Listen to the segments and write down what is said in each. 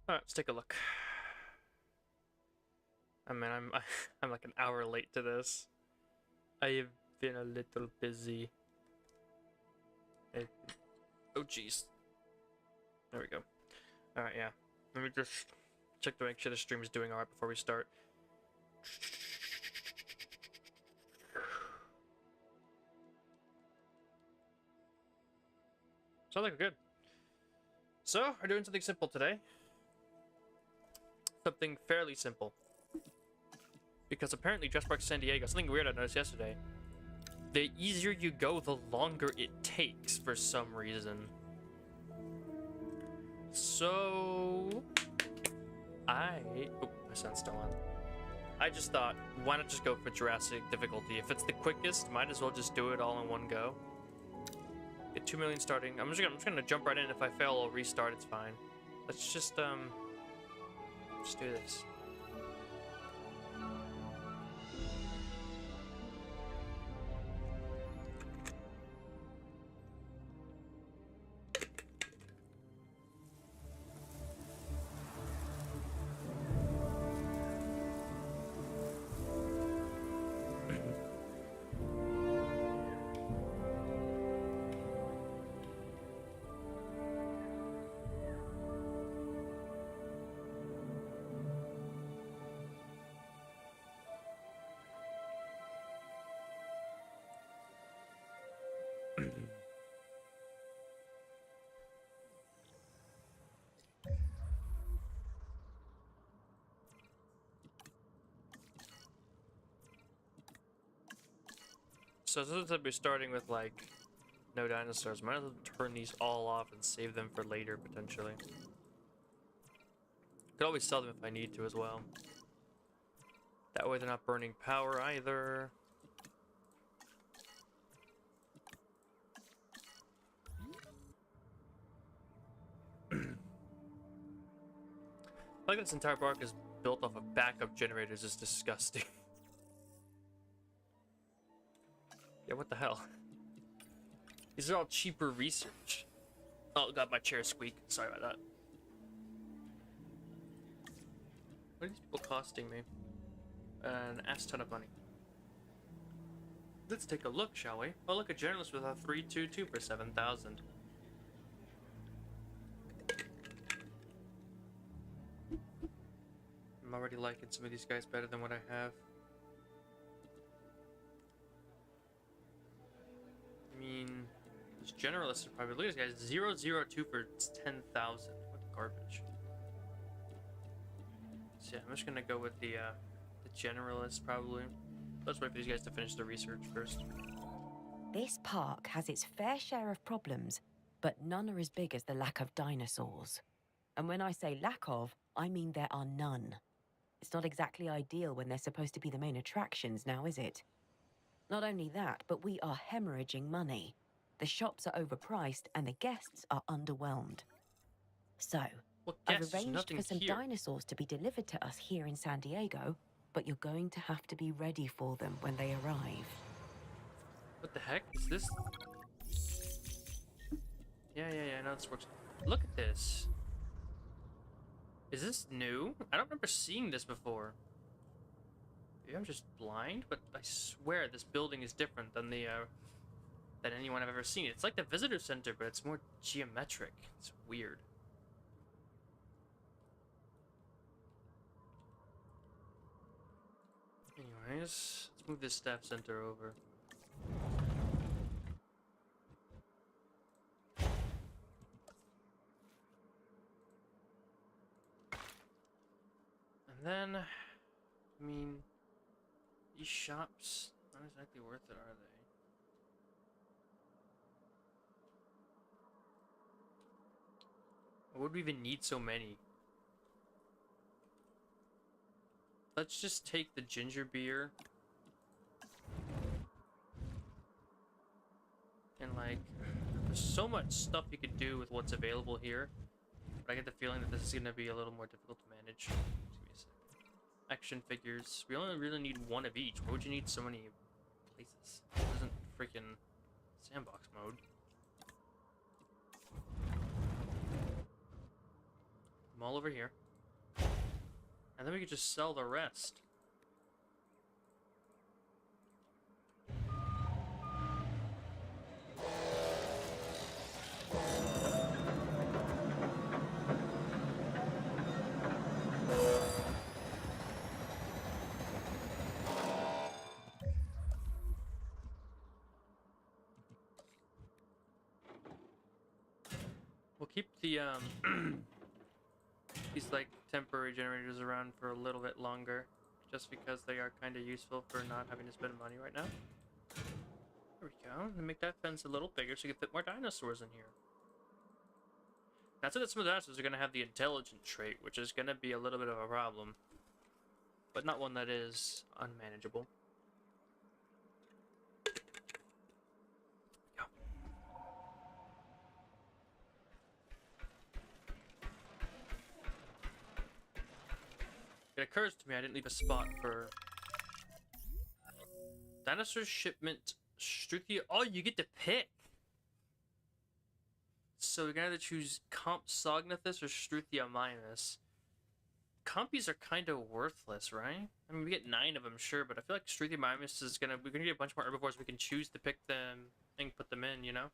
All right, let's take a look. I mean, I'm like an hour late to this. I have been a little busy. I, oh jeez. There we go. All right, yeah. Let me just check to make sure the stream is doing all right before we start. Sounds like we're good. So, we're doing something simple today. Something fairly simple. Because apparently Jurassic Park San Diego, something weird I noticed yesterday, the easier you go, the longer it takes for some reason. So, oh, my sound's still on. I just thought, why not just go for Jurassic difficulty? If it's the quickest, might as well just do it all in one go. Get 2 million starting. I'm just gonna jump right in. If I fail, I'll restart. It's fine. Let's just do this. So since I'll be starting with like no dinosaurs, might as well turn these all off and save them for later potentially. Could always sell them if I need to as well. That way they're not burning power either. Like this entire park is built off of backup generators is disgusting. Yeah, what the hell? These are all cheaper research. Oh god, my chair squeaked. Sorry about that. What are these people costing me? An ass ton of money. Let's take a look, shall we? Oh look, a journalist with a 322 for 7,000. I'm already liking some of these guys better than what I have. I mean, these generalists are probably, look at this guy, 002 for 10,000. What garbage. So yeah, I'm just gonna go with the generalist probably. Let's wait for these guys to finish the research first. This park has its fair share of problems, but none are as big as the lack of dinosaurs. And when I say lack of, I mean there are none. It's not exactly ideal when they're supposed to be the main attractions now, is it? Not only that, but we are hemorrhaging money. The shops are overpriced and the guests are underwhelmed. So, Well, I've guess there's arranged nothing for some here. dinosaurs to be delivered to us here in San Diego, but you're going to have to be ready for them when they arrive. What the heck is this? Yeah, I know this works. Look at this. Is this new? I don't remember seeing this before. Maybe I'm just blind, but I swear this building is different than the than anyone I've ever seen. It's like the visitor center, but it's more geometric. It's weird. Anyways, let's move this staff center over. And then, I mean, these shops, not exactly worth it, are they? Or would we even need so many? Let's just take the ginger beer. And like, there's so much stuff you could do with what's available here. But I get the feeling that this is going to be a little more difficult to manage. Just give me a sec. Action figures. We only really need one of each. Why would you need so many places? This isn't freaking sandbox mode. all over here. And then we could just sell the rest. We'll keep the these like temporary generators around for a little bit longer, just because they are kind of useful for not having to spend money right now. There we go. And make that fence a little bigger so you can fit more dinosaurs in here. That's it. Some of the dinosaurs are going to have the intelligent trait, which is going to be a little bit of a problem, but not one that is unmanageable. It occurs to me I didn't leave a spot for dinosaur shipment Struthia. Oh, you get to pick. So we're gonna have to choose Compsognathus or Struthia minus. Compies are kind of worthless, right? I mean, we get 9 of them, sure, but I feel like Struthia minus is we're gonna get a bunch more herbivores. We can choose to pick them and put them in, you know?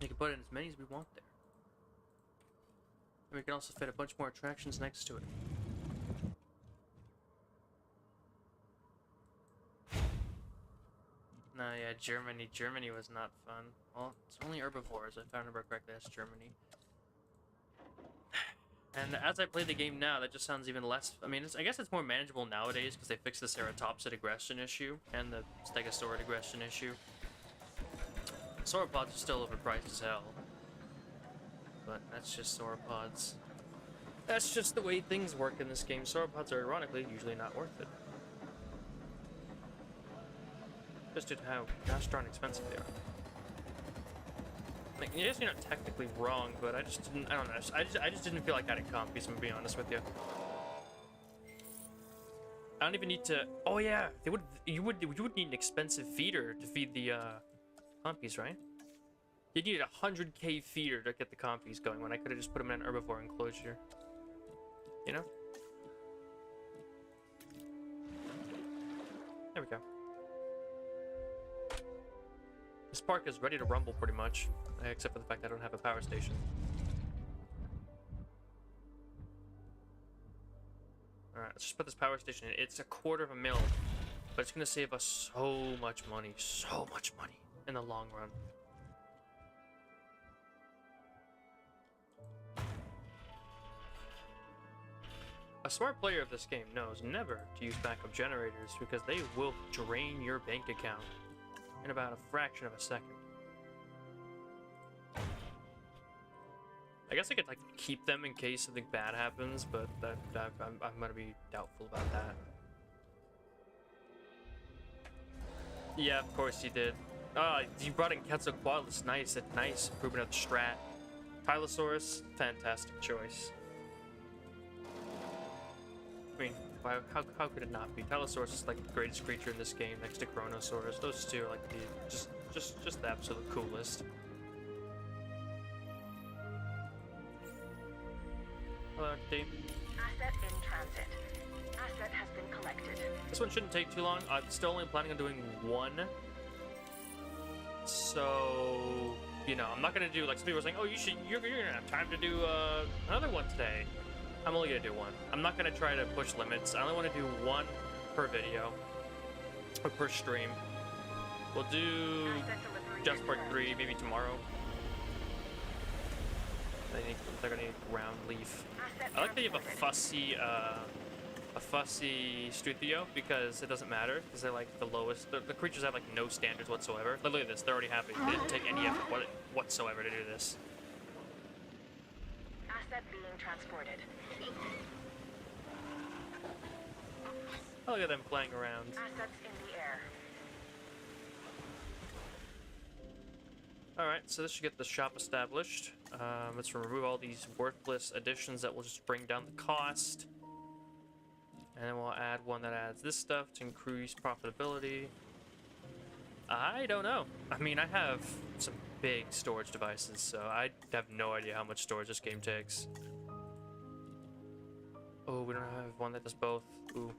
You can put in as many as we want there. And we can also fit a bunch more attractions next to it. No, yeah, Germany. Germany was not fun. Well, it's only herbivores, if I remember correctly, that's Germany. And as I play the game now, that just sounds even less... I mean, I guess it's more manageable nowadays because they fixed the ceratopsid aggression issue and the stegosaurid aggression issue. Sauropods are still overpriced as hell. But that's just sauropods. That's just the way things work in this game. Sauropods are, ironically, usually not worth it. Just due to how gosh darn expensive they are. Like, yes, you're not technically wrong, but I just didn't, I don't know, I just didn't feel like adding compies, I'm gonna be honest with you. I don't even need to, oh yeah, you would need an expensive feeder to feed the, compies, right? You needed a 100k feeder to get the compies going when I could have just put them in an herbivore enclosure. You know? There we go. This park is ready to rumble pretty much, except for the fact that I don't have a power station. Alright, let's just put this power station in. It's $250,000, but it's going to save us so much money in the long run. A smart player of this game knows never to use backup generators because they will drain your bank account in about a fraction of a second. I guess I could like keep them in case something bad happens, but I'm gonna be doubtful about that. Yeah, of course you did. You brought in Quetzalcoatlus. Nice, nice improvement of the strat. Tylosaurus, fantastic choice. I mean, how could it not be? Tylosaurus is like the greatest creature in this game, next to Chronosaurus. Those two are like the just the absolute coolest. Hello, team. Asset in transit. Asset has been collected. This one shouldn't take too long. I'm still only planning on doing one. So, you know, I'm not gonna do like some people are saying, oh, you're gonna have time to do another one today. I'm only gonna do one. I'm not gonna try to push limits. I only want to do one per video or per stream. We'll do just part 3 maybe tomorrow. They're gonna need ground leaf. I like that you have a fussy Struthio because it doesn't matter because they're like the lowest. The creatures have like no standards whatsoever. Look at this. They're already happy. They didn't take any effort whatsoever to do this. Asset being transported. Oh, look at them playing around. Assets in the air. Alright, so this should get the shop established. Let's remove all these worthless additions that will just bring down the cost. And then we'll add one that adds this stuff to increase profitability. I don't know. I mean, I have some big storage devices, so I have no idea how much storage this game takes. Oh, we don't have one that does both. Ooh.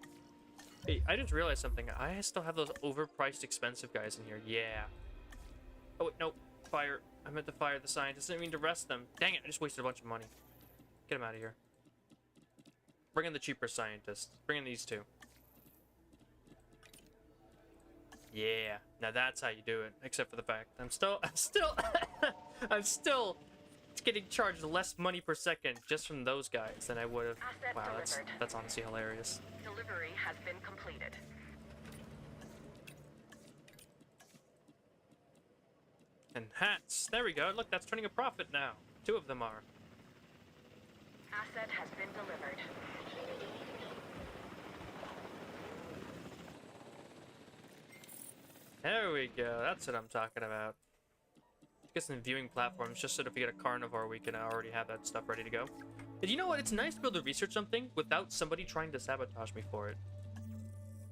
Hey, I just realized something. I still have those overpriced expensive guys in here. Yeah. Oh, wait, no. Fire. I meant to fire the scientists. I didn't mean to arrest them. Dang it, I just wasted a bunch of money. Get them out of here. Bring in the cheaper scientists. Bring in these two. Yeah. Now that's how you do it. Except for the fact I'm still I'm still getting charged less money per second just from those guys than I would have. Asset Wow, delivered. that's honestly hilarious. Delivery has been completed. And hats. There we go. Look, that's turning a profit now. 2 of them are. Asset has been delivered. There we go. That's what I'm talking about. Get some viewing platforms just so that if we get a carnivore, we can already have that stuff ready to go. And you know what? It's nice to be able to research something without somebody trying to sabotage me for it.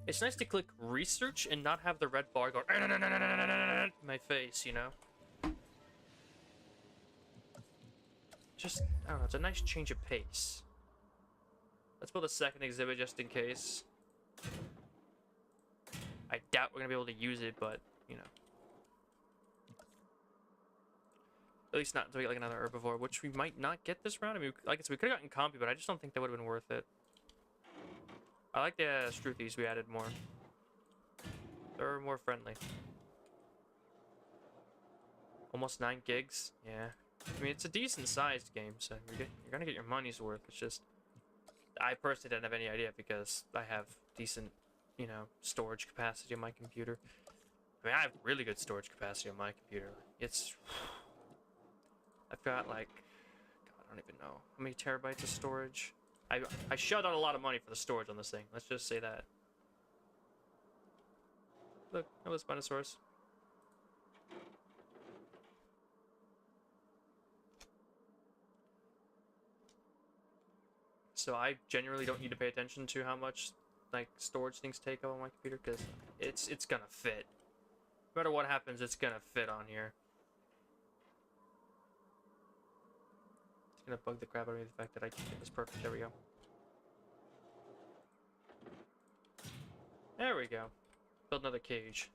It's nice to click research and not have the red bar go in my face, you know? Just, I don't know, it's a nice change of pace. Let's build a second exhibit just in case. I doubt we're gonna be able to use it, but, you know. At least not until we get like another herbivore, which we might not get this round. I mean, like I said, we could have gotten Compy, but I just don't think that would have been worth it. I like the Struthies we added more. They're more friendly. Almost 9 gigs, yeah. I mean, it's a decent sized game, so you're gonna get your money's worth. It's just, I personally didn't have any idea because I have decent, you know, storage capacity on my computer. I mean, I have really good storage capacity on my computer. It's, I've got like, God, I don't even know how many terabytes of storage. I shelled out a lot of money for the storage on this thing. Let's just say that. Look, hello Spinosaurus. So I genuinely don't need to pay attention to how much like storage things take up on my computer because it's gonna fit. No matter what happens, it's gonna fit on here. It's gonna bug the crap out of me the fact that I can't get this perfect. There we go. There we go. Build another cage.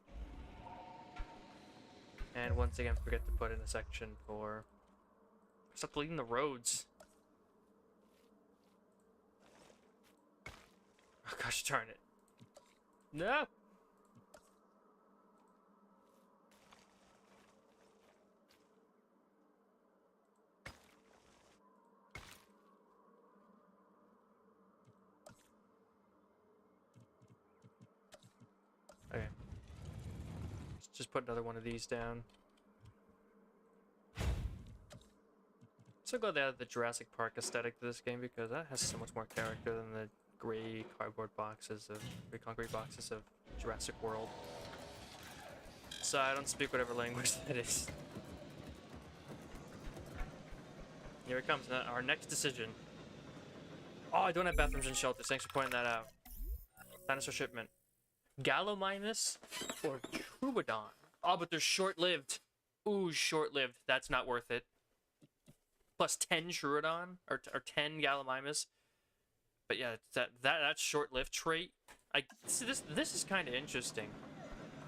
And once again, forget to put in a section for... Stop deleting the roads. Oh gosh darn it. No! Okay. Let's just put another one of these down. So glad they added the Jurassic Park aesthetic to this game because that has so much more character than the gray cardboard boxes of gray concrete boxes of Jurassic World. So I don't speak whatever language that is. Here it comes, our next decision. Oh, I don't have bathrooms and shelters. Thanks for pointing that out. Dinosaur shipment. Gallimimus or Troodon? Oh, but they're short-lived. Ooh, short-lived. That's not worth it. Plus 10 Troodon or 10 Gallimimus. But yeah, that short-lived trait. I see this is kind of interesting.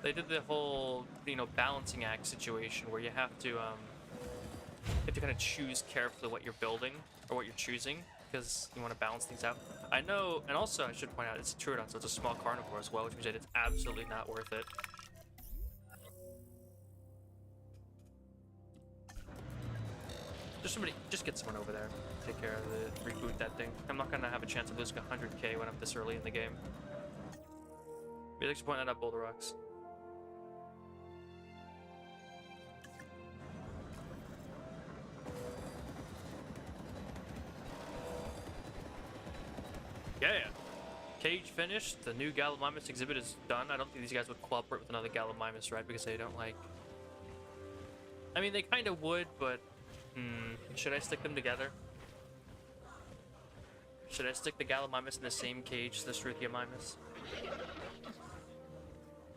They did the whole, you know, balancing act situation where you have to kind of choose carefully what you're building or what you're choosing because you want to balance things out. I know, and also I should point out it's a Troodon, so it's a small carnivore as well, which means that it's absolutely not worth it. Just get someone over there. Take care of the reboot that thing. I'm not gonna have a chance of losing 100k when I'm this early in the game. Maybe thanks for pointing that out, Boulder Rocks. Yeah. Cage finished. The new Gallimimus exhibit is done. I don't think these guys would cooperate with another Gallimimus, right? Because they don't like... I mean, they kind of would, but... should I stick them together? Should I stick the Gallimimus in the same cage as the Struthiomimus?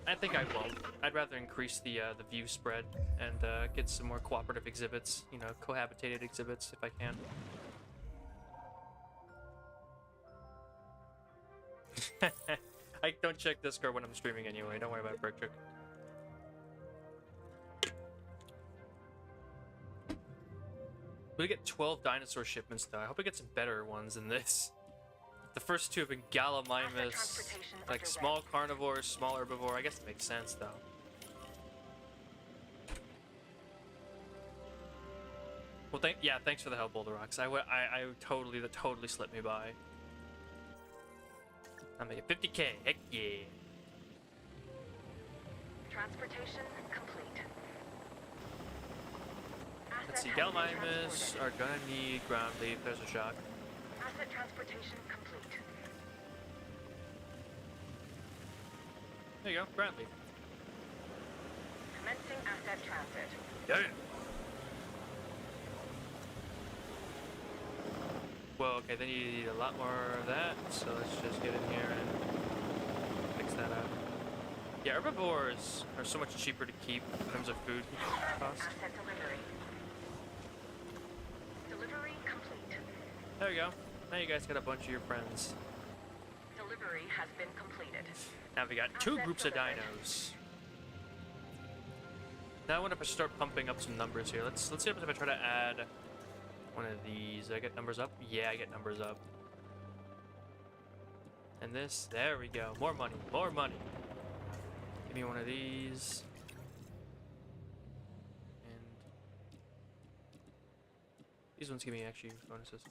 I think I won't. I'd rather increase the view spread and get some more cooperative exhibits, you know, cohabitated exhibits if I can. I don't check Discord when I'm streaming anyway. Don't worry about it, Brick Trick. We get 12 dinosaur shipments though. I hope we get some better ones than this. The first two have been Gallimimus, like small carnivore, small herbivore. I guess it makes sense though. Well, thanks for the help, Boulder Rocks. I totally slipped me by. I'm making 50K. Heck yeah. Transportation complete. Let's see, Asset has been Gallimimus transported. are gonna need ground leaf. There's a shock. Asset transportation complete. There you go, ground leaf. Commencing asset transit. Yeah. Well, okay, then you need a lot more of that, so let's just get in here and fix that up. Yeah, herbivores are so much cheaper to keep in terms of food cost. Asset delivery. Delivery complete. There we go. Now you guys got a bunch of your friends. Delivery has been completed. Now we got two Asset groups of delivered. dinos. Now I want to start pumping up some numbers here. Let's see if I try to add one of these. I get numbers up? Yeah, I get numbers up. And this, there we go. More money, more money. Give me one of these. And these ones give me actually bonuses.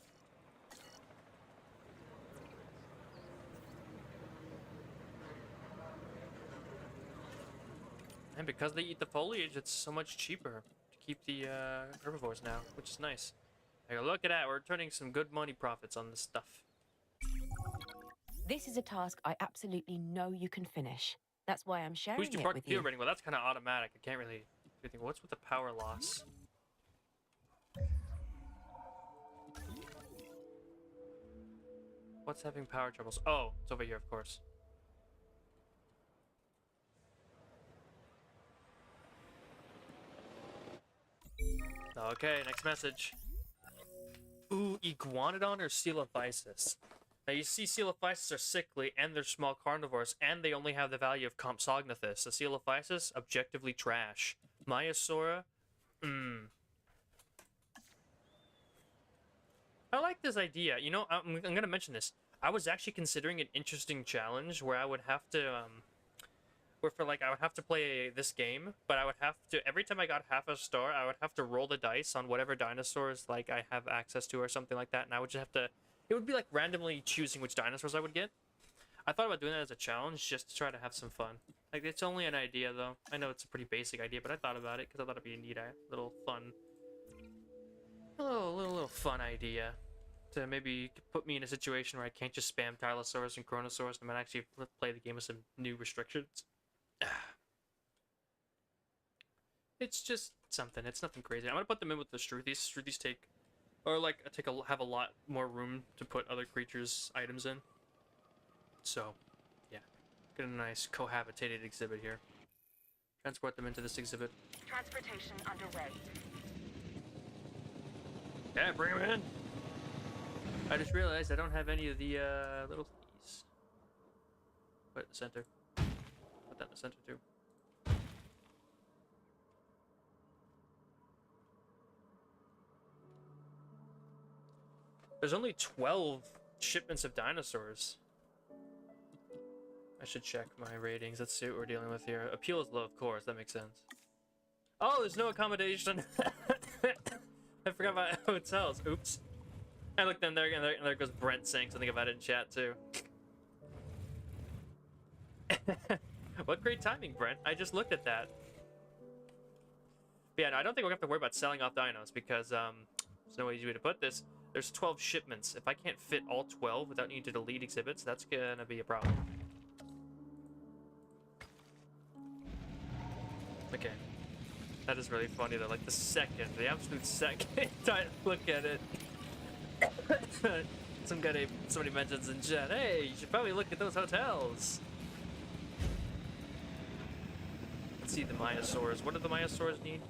And because they eat the foliage, it's so much cheaper to keep the herbivores now, which is nice. Like, look at that, we're turning some good money profits on this stuff. This is a task I absolutely know you can finish. That's why I'm sharing Who's it departed with you. field rating? Well, that's kind of automatic. I can't really do anything. What's with the power loss? What's having power troubles? Oh, it's over here, of course. Okay, next message. Ooh, Iguanodon or Coelophysis? Now you see Coelophysis are sickly and they're small carnivores and they only have the value of Compsognathus. The Coelophysis, objectively trash. Maiasaura, I like this idea. You know, I'm gonna mention this. I was actually considering an interesting challenge where I would have to, I would have to play this game, but I would have to, every time I got half a star, I would have to roll the dice on whatever dinosaurs, like, I have access to or something like that, and I would just have to, it would be like randomly choosing which dinosaurs I would get. I thought about doing that as a challenge just to try to have some fun. Like, it's only an idea, though. I know it's a pretty basic idea, but I thought about it because I thought it'd be a neat, little fun, little fun idea to maybe put me in a situation where I can't just spam Tylosaurus and Chronosaurus and then actually play the game with some new restrictions. It's just something. It's nothing crazy. I'm gonna put them in with the Struthies. Struthies have a lot more room to put other creatures' items in. So, yeah, get a nice cohabitated exhibit here. Transport them into this exhibit. Transportation underway. Yeah, bring them in. I just realized I don't have any of the little thingies. Put it in the center. Put that in the center too. There's only 12 shipments of dinosaurs. I should check my ratings. Let's see what we're dealing with here. Appeal is low, of course. That makes sense. Oh, there's no accommodation. I forgot about hotels. Oops. I looked in there, and there goes Brent saying something about it in chat, too. What great timing, Brent. I just looked at that. But yeah, no, I don't think we're going to have to worry about selling off dinos, because there's no easy way to put this. There's 12 shipments. If I can't fit all 12 without needing to delete exhibits, that's going to be a problem. Okay. That is really funny, though. Like, the absolute second I look at it. Somebody mentions in chat, hey, you should probably look at those hotels. Let's see the Maiasaurs. What do the Maiasaurs need?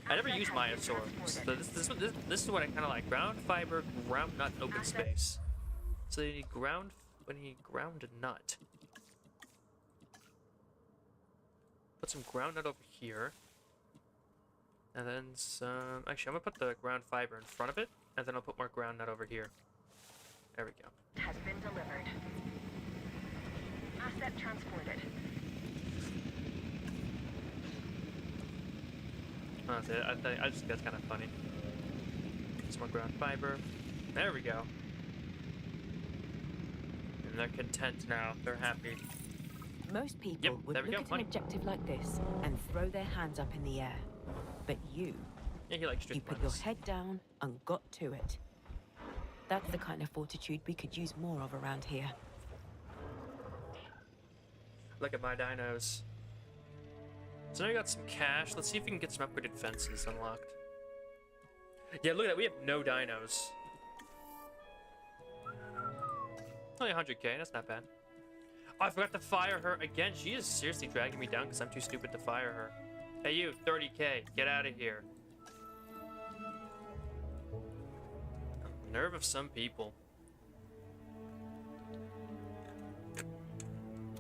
I never use Maiasaurs. So this is what I kind of like. Ground fiber, ground nut, open space. So they need ground we need ground nut. Put some ground nut over here. And then some... Actually, I'm gonna put the ground fiber in front of it, and then I'll put more ground nut over here. There we go. Has been delivered. Asset transported. I just think that's kind of funny. Some more ground fiber. There we go. And they're content now. They're happy. Most people Yep, would there we look go, at money. an objective like this and throw their hands up in the air. But you Yeah, he likes put strict your minus. head down and got to it. That's the kind of fortitude we could use more of around here. Look at my dinos. So now we got some cash. Let's see if we can get some upgraded fences unlocked. Yeah, look at that. We have no dinos. Only 100k. That's not bad. Oh, I forgot to fire her again. She is seriously dragging me down because I'm too stupid to fire her. Hey, you, 30k. Get out of here. Nerve of some people.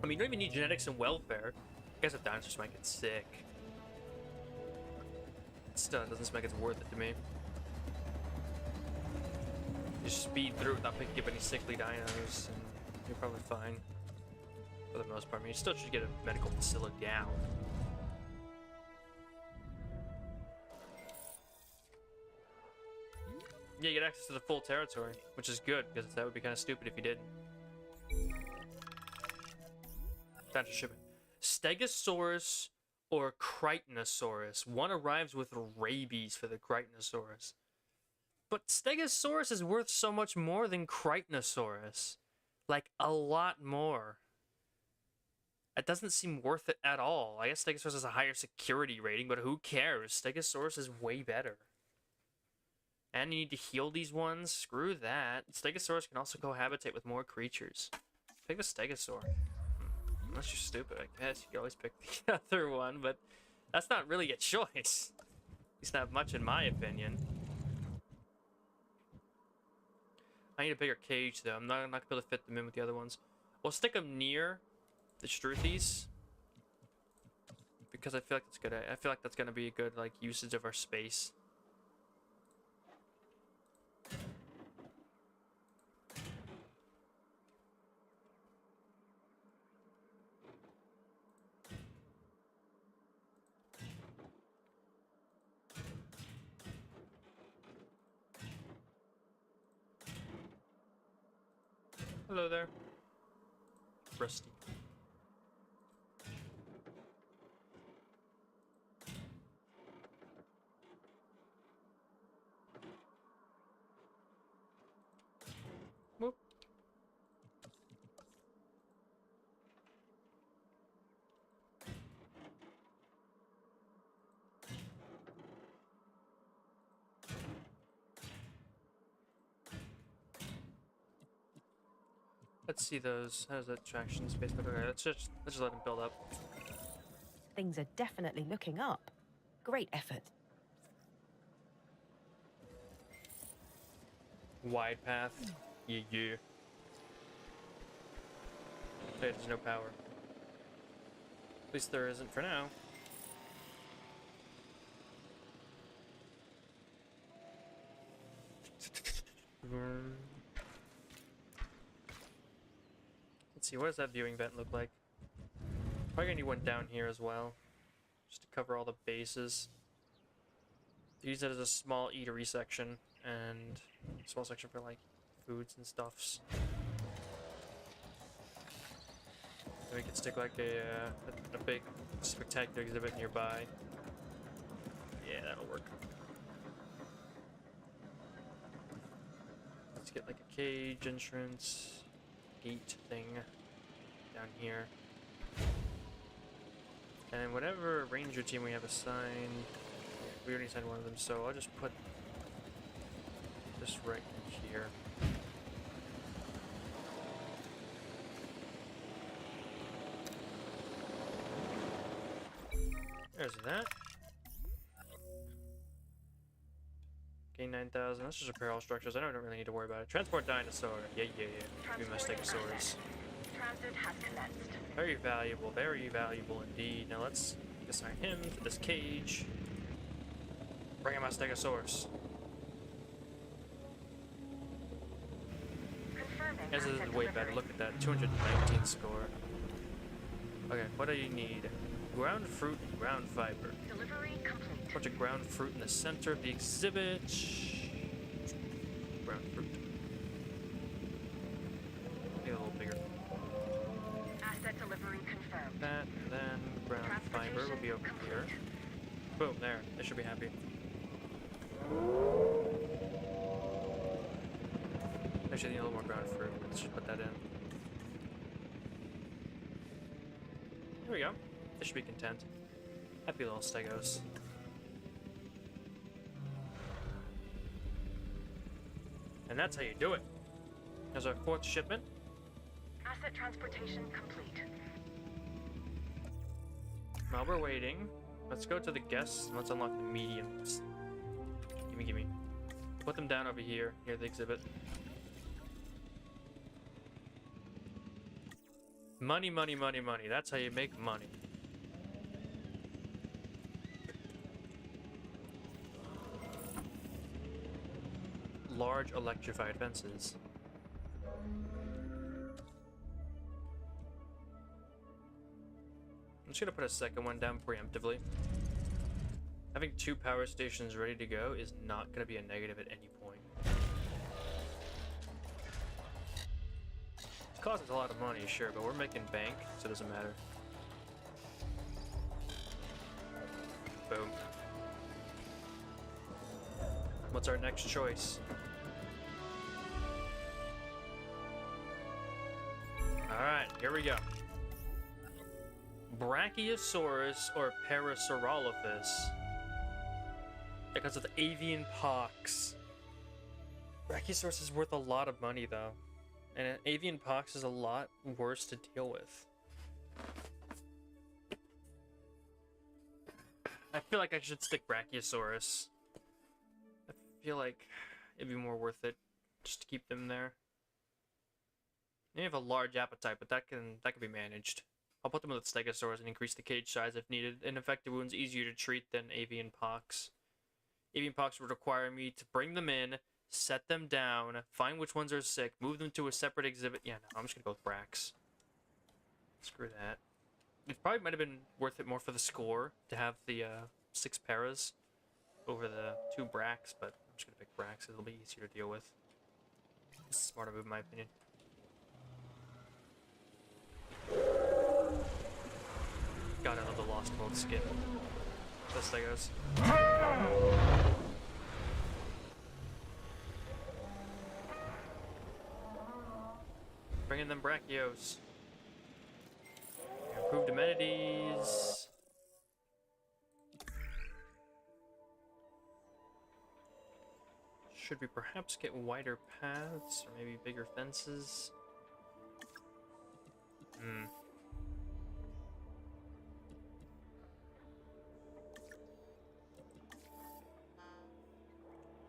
I mean, you don't even need genetics and welfare. I guess if dinosaurs might get sick. Still, it doesn't seem like it's worth it to me. You just speed through without picking up any sickly dinos, and you're probably fine. For the most part. I mean, you still should get a medical facility down. Yeah, you get access to the full territory, which is good, because that would be kind of stupid if you didn't. Time to ship it. Stegosaurus or Crichtonosaurus. One arrives with rabies for the Crichtonosaurus. But Stegosaurus is worth so much more than Crichtonosaurus. Like, a lot more. It doesn't seem worth it at all. I guess Stegosaurus has a higher security rating, but who cares? Stegosaurus is way better. And you need to heal these ones? Screw that. Stegosaurus can also cohabitate with more creatures. Pick the Stegosaur. Unless you're stupid, I guess. You can always pick the other one, but that's not really a choice. At least not much in my opinion. I need a bigger cage, though. I'm not gonna be able to fit them in with the other ones. We'll stick them near the Struthies. Because I feel like that's good. I feel like that's gonna be a good, like, usage of our space. Hello there. Rusty. Whoop. Let's see those. How's that traction space look? Okay, let's just let them build up. Things are definitely looking up. Great effort. Wide path. Yeah, yeah. Okay, there's no power. At least there isn't for now. Let's see, what does that viewing vent look like? Probably gonna need one down here as well. Just to cover all the bases. Use it as a small eatery section and a small section for like foods and stuffs. And we could stick like a big spectacular exhibit nearby. Yeah, that'll work. Let's get like a cage entrance, gate thing down here. And whatever ranger team we have assigned, we already assigned one of them, so I'll just put this right here. There's that. Gain 29,000. That's just apparel structures. I don't really need to worry about it. Transport dinosaur. Yeah. Give me my stegosaurus. Transit has commenced. Very valuable indeed. Now let's assign him to this cage. Bring him my stegosaurus. Confirming. This is asset way delivery. better. Look at that. 219 score. Okay, what do you need? Ground fruit and ground fiber. Delivery complete. Bunch of ground fruit in the center of the exhibit. Ground fruit. Maybe a little bigger. Asset delivery confirmed. That, and then ground fiber will be over here. Boom, there. They should be happy. Actually, I need a little more ground fruit. Let's just put that in. There we go. They should be content. Happy little stegos. And that's how you do it. There's our 4th shipment. Asset transportation complete. While we're waiting, let's go to the guests and let's unlock the mediums. Gimme. Put them down over here, near the exhibit. Money. That's how you make money. Large electrified fences. I'm just gonna put a second one down preemptively. Having 2 power stations ready to go is not gonna be a negative at any point. It costs us a lot of money, sure, but we're making bank, so it doesn't matter. Boom. What's our next choice? Alright, here we go. Brachiosaurus or Parasaurolophus. Because of the avian pox. Brachiosaurus is worth a lot of money though. And an avian pox is a lot worse to deal with. I feel like I should stick Brachiosaurus. I feel like it'd be more worth it just to keep them there. They have a large appetite, but that can be managed. I'll put them with Stegosaurus and increase the cage size if needed. An infected wound's easier to treat than avian pox. Avian pox would require me to bring them in, set them down, find which ones are sick, move them to a separate exhibit. Yeah, no, I'm just gonna go with Brax. Screw that. It probably might have been worth it more for the score to have the 6 paras over the 2 Brax, but I'm just gonna pick Brax. It'll be easier to deal with. It's a smarter move in my opinion. God, I love the Lost World skin. The Stegos. Bring in them Brachios. Improved amenities. Should we perhaps get wider paths or maybe bigger fences?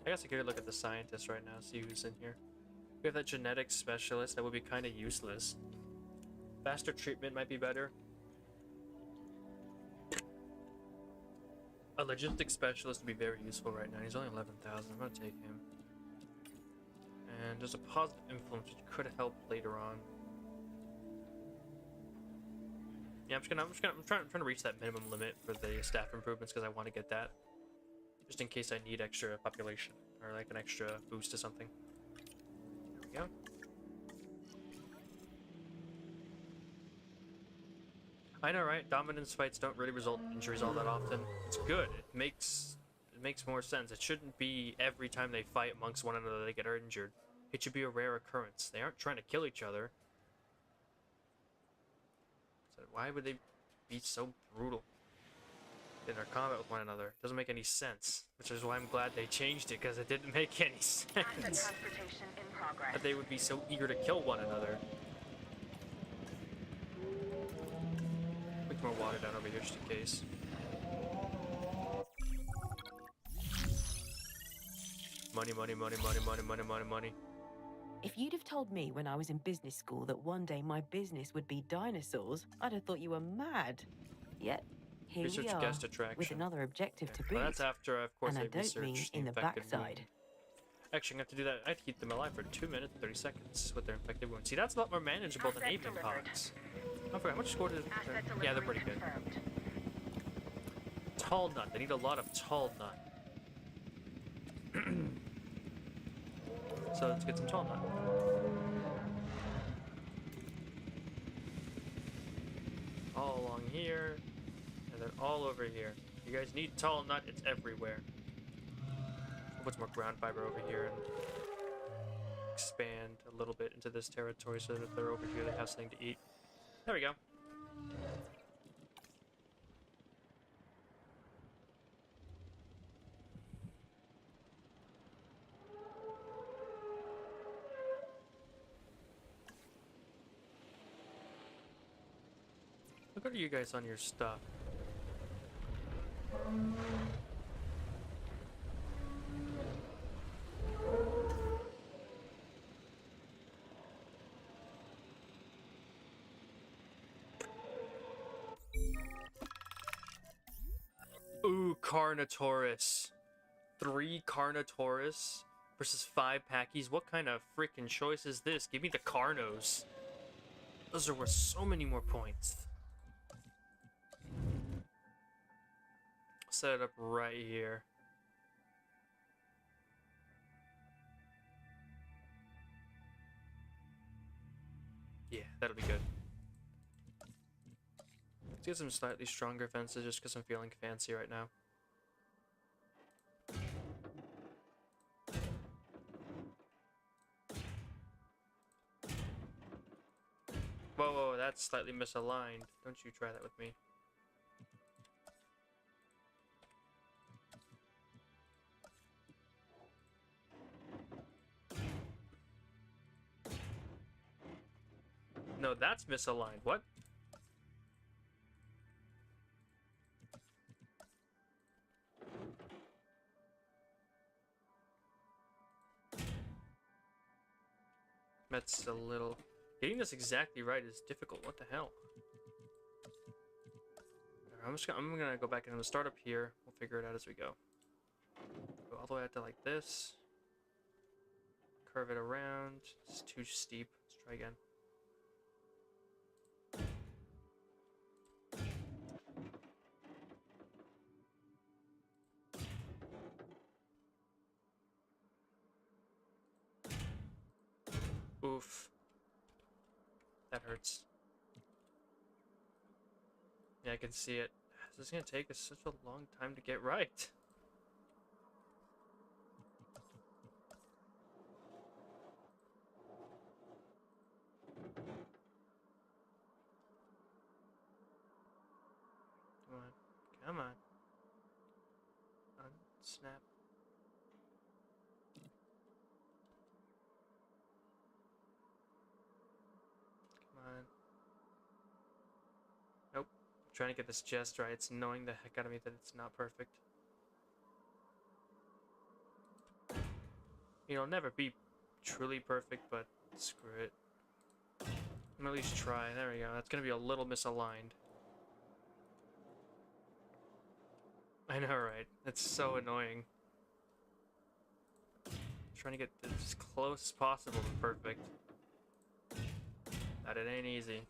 I guess I could look at the scientist right now, see who's in here. We have that genetics specialist, that would be kind of useless. Faster treatment might be better. A logistics specialist would be very useful right now. He's only 11,000. I'm gonna take him. And there's a positive influence which could help later on. Yeah, I'm trying to reach that minimum limit for the staff improvements because I want to get that. Just in case I need extra population or like an extra boost to something. There we go. I know, right? Dominance fights don't really result in injuries all that often. It's good. It makes more sense. It shouldn't be every time they fight amongst one another they get injured. It should be a rare occurrence. They aren't trying to kill each other. So why would they be so brutal in their combat with one another? It doesn't make any sense. Which is why I'm glad they changed it, because it didn't make any sense. Asset transportation in progress. That they would be so eager to kill one another. Put more water down over here just in case. money, money, money, money, money, money, money, money. If you'd have told me when I was in business school that one day my business would be dinosaurs, I'd have thought you were mad. Yet, here we Research are, guest with attraction. another objective to Well, boot. that's after, of course, And I I don't mean researched the in the infected backside. wound. Actually, I'm gonna have to do that. I have to keep them alive for 2 minutes, 30 seconds with their infected wound. See, that's a lot more manageable than Asset avian delivered. pods. I forgot, how much score did Asset yeah, they're delivery pretty good. confirmed. Tall nut. They need a lot of tall nut. So let's get some tall nut. All along here, and then all over here. You guys need tall nut. It's everywhere. I'll put some more ground fiber over here and expand a little bit into this territory so that if they're over here, they have something to eat. There we go. Look at you guys on your stuff. Ooh, Carnotaurus. 3 Carnotaurus versus 5 Packies. What kind of freaking choice is this? Give me the Carnos. Those are worth so many more points. Set it up right here. Yeah, that'll be good. Let's get some slightly stronger fences just because I'm feeling fancy right now. Whoa, whoa, that's slightly misaligned. Don't you try that with me. No, that's misaligned. What? That's a little... Getting this exactly right is difficult. What the hell? I'm gonna go back and I'm gonna start up here. We'll figure it out as we go. Go all the way out to like this. Curve it around. It's too steep. Let's try again. Oof. That hurts. Yeah, I can see it. This is gonna take us such a long time to get right. Come on. Come on. Unsnap. Come on. Nope. I'm trying to get this just right. It's annoying the heck out of me that it's not perfect. It'll never be truly perfect, but screw it. I'm at least try. There we go. That's gonna be a little misaligned. I know, right? That's so annoying. Trying to get this as close as possible to perfect. But it ain't easy.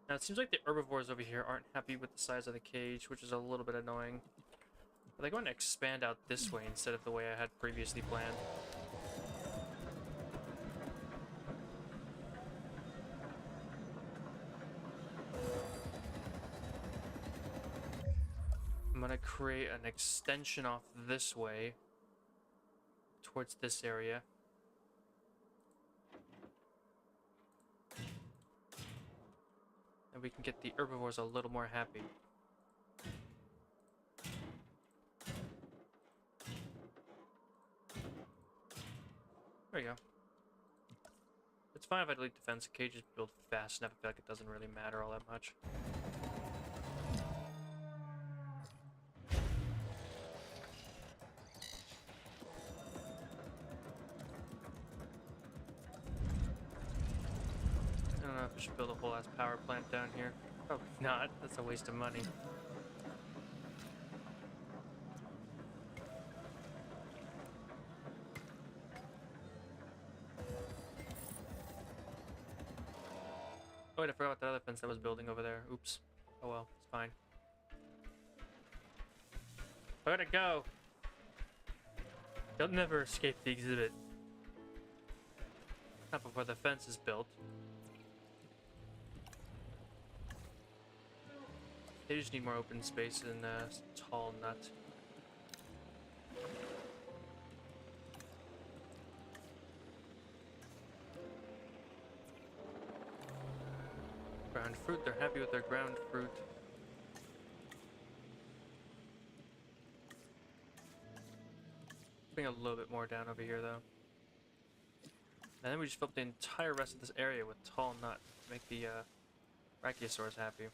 Now it seems like the herbivores over here aren't happy with the size of the cage, which is a little bit annoying. But they're going to expand out this way instead of the way I had previously planned. I'm gonna create an extension off this way towards this area. And we can get the herbivores a little more happy. There we go. It's fine if I delete defense. The cage is built fast enough. I feel like it doesn't really matter all that much. if we should build a whole ass power plant down here. Probably not. That's a waste of money. Oh wait, I forgot about that other fence that was building over there. Oops. Oh well, it's fine. Where'd it go? You'll never escape the exhibit. Not before the fence is built. They just need more open space and a tall nut. Ground fruit, they're happy with their ground fruit. Bring a little bit more down over here though. And then we just filled the entire rest of this area with tall nut to make the Brachiosaurs happy.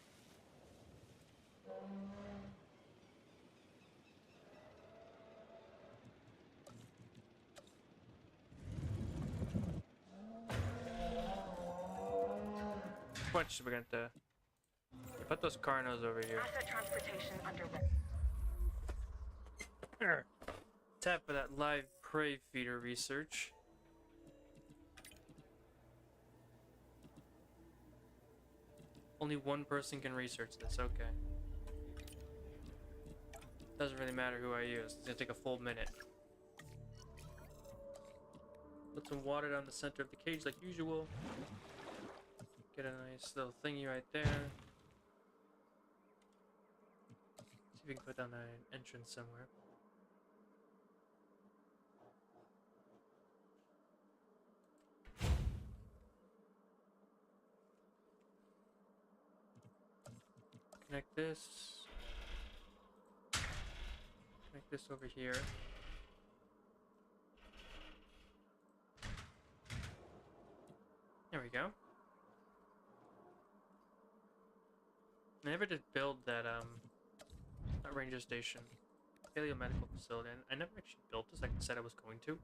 Bunch we're going to put those carnos over here. Asset transportation underway. Tap for that live prey feeder research. Only one person can research this, okay. Doesn't really matter who I use. It's gonna take a full minute. Put some water down the center of the cage like usual. Get a nice little thingy right there. See if we can put down an entrance somewhere. Connect this. Connect this over here. There we go. I never did build that ranger station, paleomedical facility. I never actually built this like I said I was going to.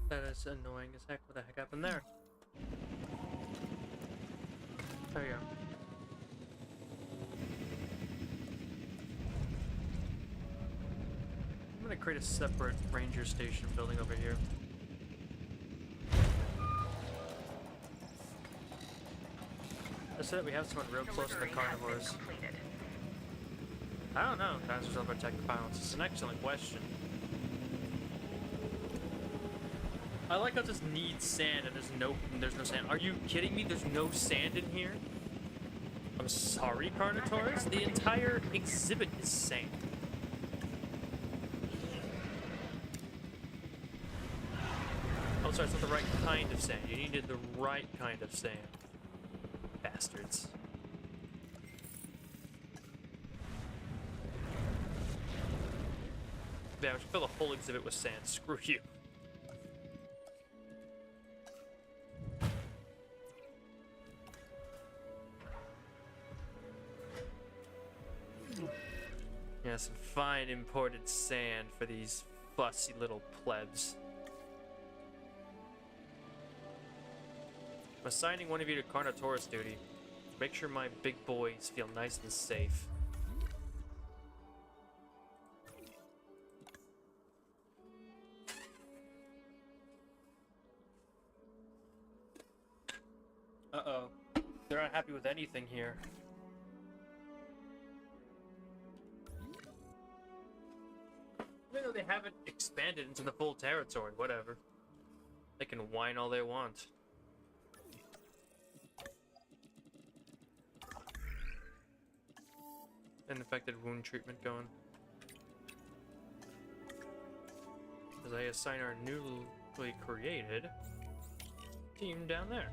That is annoying as heck. What the heck happened there? There we go. I'm gonna create a separate ranger station building over here. Let's say that we have someone real close to the carnivores. I don't know if answers over tech violence. It's an excellent question. I like how it just needs sand and there's no sand. Are you kidding me? There's no sand in here? I'm sorry, Carnotaurus. The entire exhibit is sand. Oh, sorry, it's not the right kind of sand. You needed the right kind of sand. Bastards. Yeah, we should fill the whole exhibit with sand. Screw you. Yeah, some fine imported sand for these fussy little plebs. I'm assigning one of you to Carnotaurus duty. Make sure my big boys feel nice and safe. Uh-oh. They're not happy with anything here. Even though they haven't expanded into the full territory, whatever. They can whine all they want. Infected wound treatment going. As I assign our newly created team down there.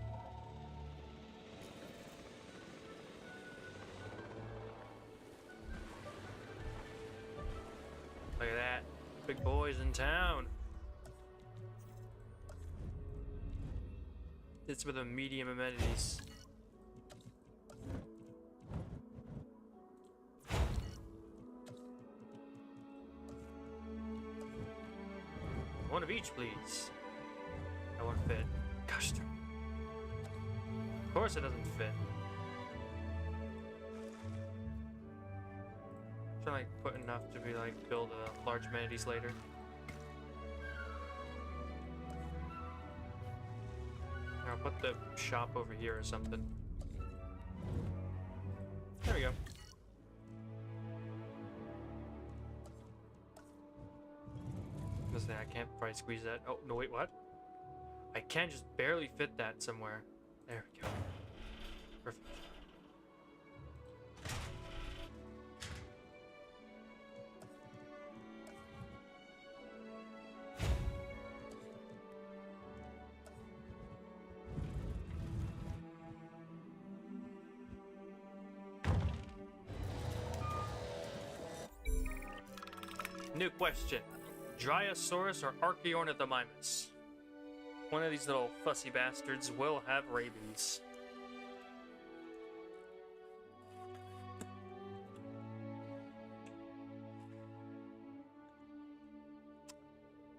Big boys in town. Did some of the medium amenities. One of each, please. That won't fit. Gosh darn. Of course it doesn't fit. Trying to like put enough to be like build large amenities later. I'll put the shop over here or something. There we go. Listen, I can't probably squeeze that. Oh, no, wait, what? I can just barely fit that somewhere. There we go. Perfect. New question. Dryosaurus or Archaeornithomimus? One of these little fussy bastards will have rabies.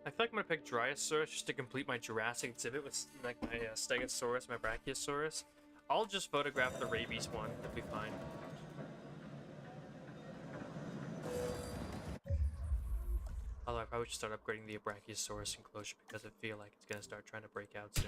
I feel like I'm gonna pick Dryosaurus just to complete my Jurassic exhibit with like my Stegosaurus, my Brachiosaurus. I'll just photograph the rabies one, that'll be fine. Although I probably should start upgrading the Brachiosaurus enclosure because I feel like it's gonna start trying to break out soon.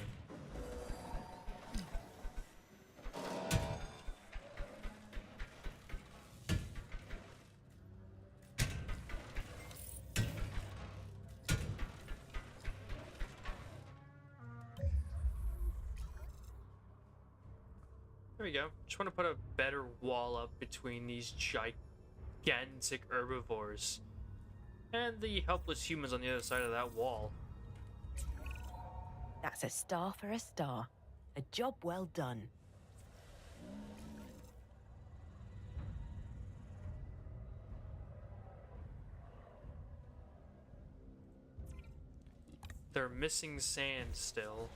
There we go. Just want to put a better wall up between these gigantic herbivores and the helpless humans on the other side of that wall. That's a star for a star. A job well done. They're missing sand still.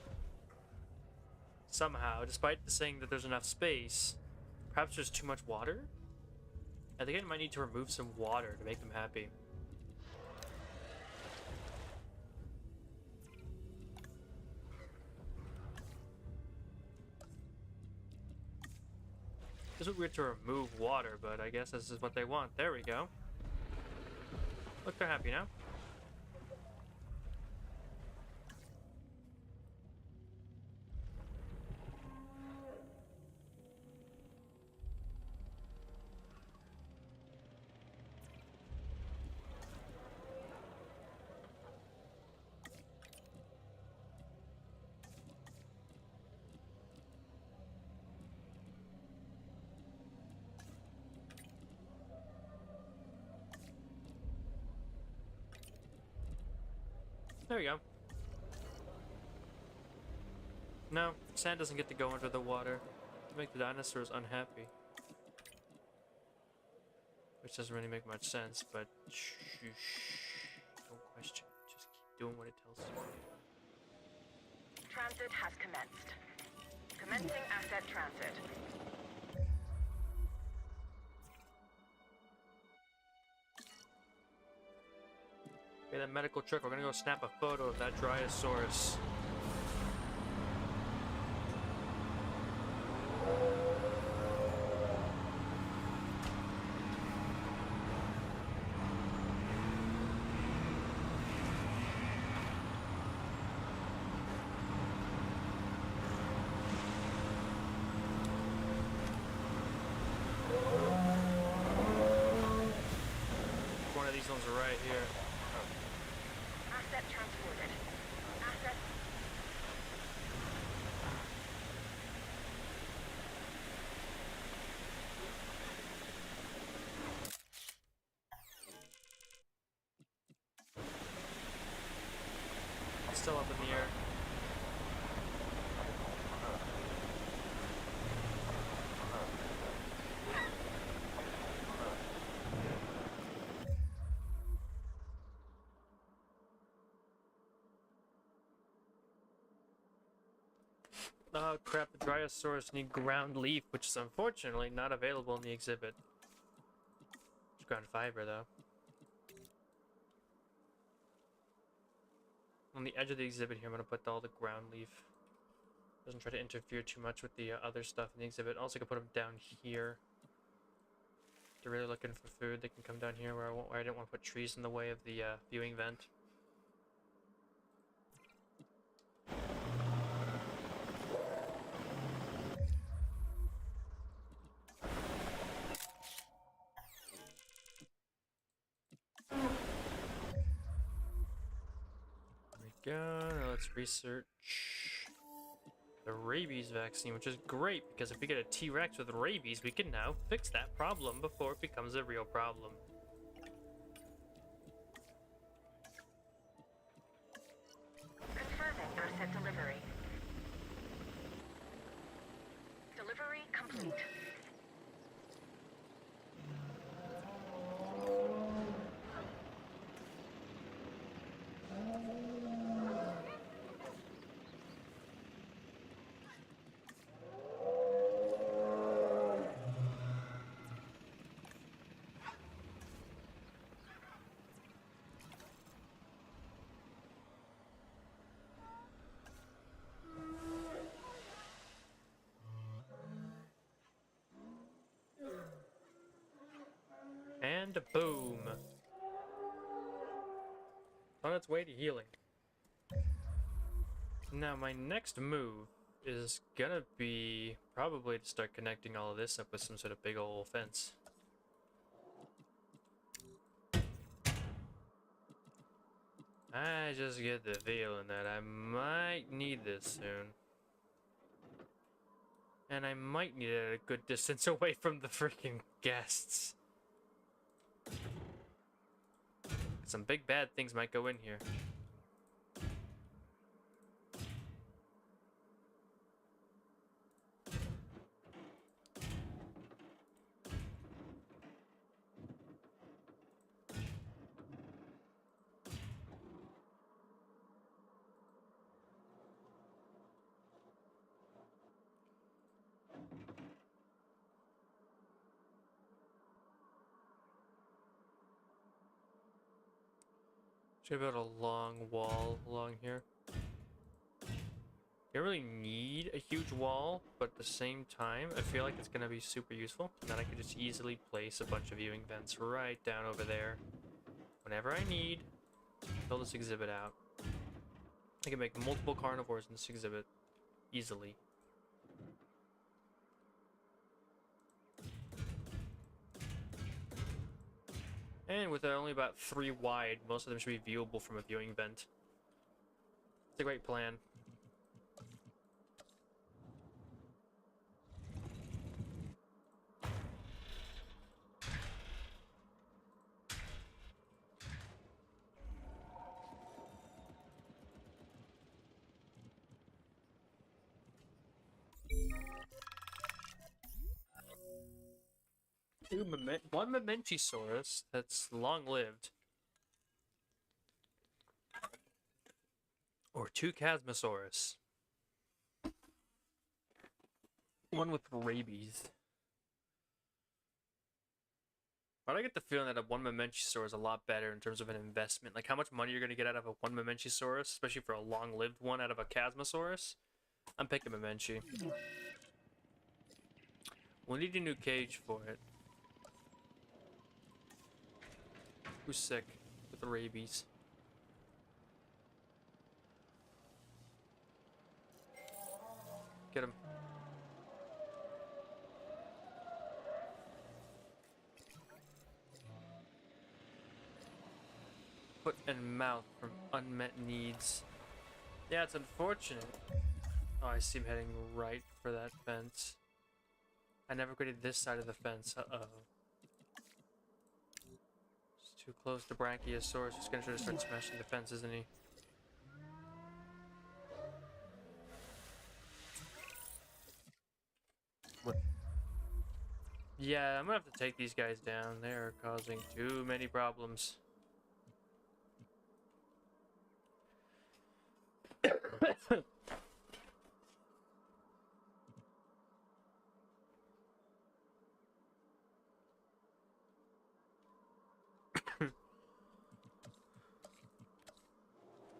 Somehow, despite saying that there's enough space, perhaps there's too much water? I think I might need to remove some water to make them happy. This would be weird to remove water, but I guess this is what they want. There we go. Look, they're happy now. There we go. No, sand doesn't get to go under the water. To make the dinosaurs unhappy. Which doesn't really make much sense, but shh, don't question it. Just keep doing what it tells you. Transit has commenced. Commencing asset transit. Okay, that medical truck, we're gonna go snap a photo of that Dryosaurus. One of these ones are right here. Asset transported. Asset. It's still up in the air. Oh crap, the Dryosaurus need ground leaf, which is unfortunately not available in the exhibit. It's ground fiber, though. On the edge of the exhibit here, I'm going to put all the ground leaf. Doesn't try to interfere too much with the other stuff in the exhibit. Also, I can put them down here. If they're really looking for food, they can come down here where I didn't want to put trees in the way of the viewing vent. There we go. Now let's research the rabies vaccine, which is great because if we get a T-Rex with rabies, we can now fix that problem before it becomes a real problem. Confirming asset delivery. Delivery complete. And boom! On its way to healing. Now my next move is gonna be probably to start connecting all of this up with some sort of big old fence. I just get the feeling that I might need this soon. And I might need it at a good distance away from the freaking guests. Some big bad things might go in here. Should have built a long wall along here. You don't really need a huge wall, but at the same time, I feel like it's going to be super useful. And then I could just easily place a bunch of viewing vents right down over there. Whenever I need, fill this exhibit out. I can make multiple carnivores in this exhibit easily. And with only about 3 wide, most of them should be viewable from a viewing vent. It's a great plan. One Memenchisaurus that's long-lived. Or 2 Chasmosaurus. One with rabies. But I get the feeling that a 1 Memenchisaurus is a lot better in terms of an investment. Like how much money you're going to get out of a 1 Memenchisaurus, especially for a long-lived one out of a Chasmosaurus. I'm picking Memenchi. We'll need a new cage for it. Who's sick with the rabies? Get him. Foot and mouth from unmet needs. Yeah, it's unfortunate. Oh, I see him heading right for that fence. I never graded this side of the fence. Uh-oh. Too close to Brachiosaurus. He's gonna try to start smashing the fence, isn't he? What? Yeah, I'm gonna have to take these guys down. They are causing too many problems.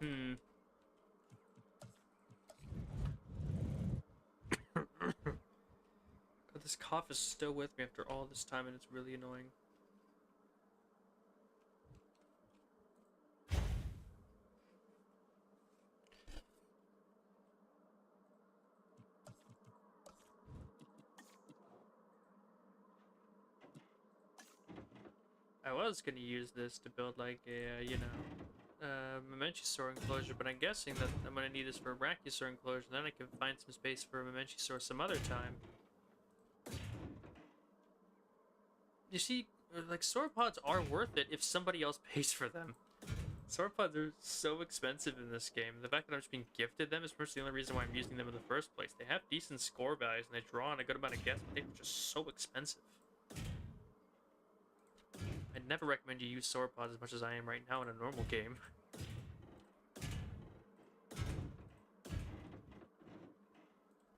Hmm. God, this cough is still with me after all this time, and it's really annoying. I was gonna use this to build like a, Mamenchisaur enclosure, but I'm guessing that I'm gonna need this for a Brachiosaur enclosure, and then I can find some space for a Mamenchisaur some other time. You see, like, sauropods are worth it if somebody else pays for them. Sauropods are so expensive in this game. The fact that I'm just being gifted them is pretty much the only reason why I'm using them in the first place. They have decent score values, and they draw on a good amount of guests, but they're just so expensive. I'd never recommend you use sauropods as much as I am right now in a normal game.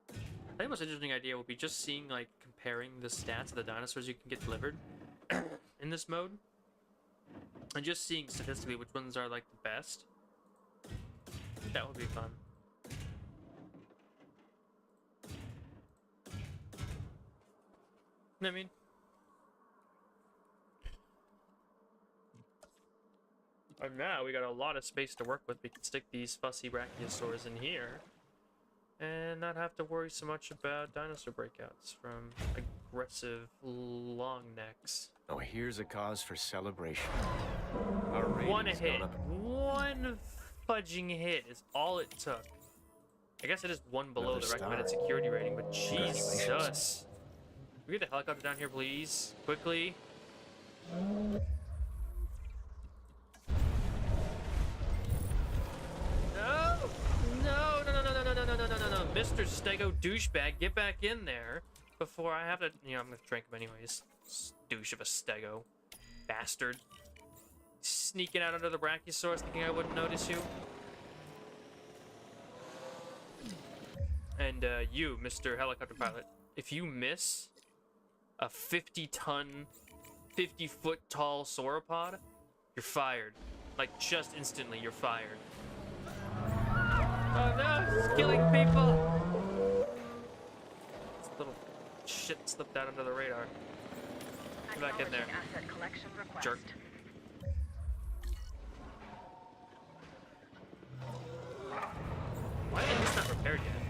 I think the most interesting idea will be just seeing, like, comparing the stats of the dinosaurs you can get delivered in this mode. And just seeing statistically which ones are, like, the best. That would be fun. You know what I mean? And now we got a lot of space to work with. We can stick these fussy brachiosaurs in here and not have to worry so much about dinosaur breakouts from aggressive long necks. Oh, here's a cause for celebration. One hit. One fudging hit is all it took. I guess it is one below the recommended security rating, but Jesus. Can we get the helicopter down here, please? Quickly. No! No, no, no, no, no, no, no, no, no, no, no. Mr. Stego douchebag, get back in there before I have to, I'm gonna drink him anyways. Douche of a Stego. Bastard. Sneaking out under the Brachiosaurus thinking I wouldn't notice you. And you, Mr. Helicopter Pilot, if you miss a 50-ton, 50-foot tall sauropod, you're fired. Like, just instantly, you're fired. Oh no, it's killing people! This little shit slipped out under the radar. Get back in there. Asset collection request. Jerk. Why is this not repaired yet?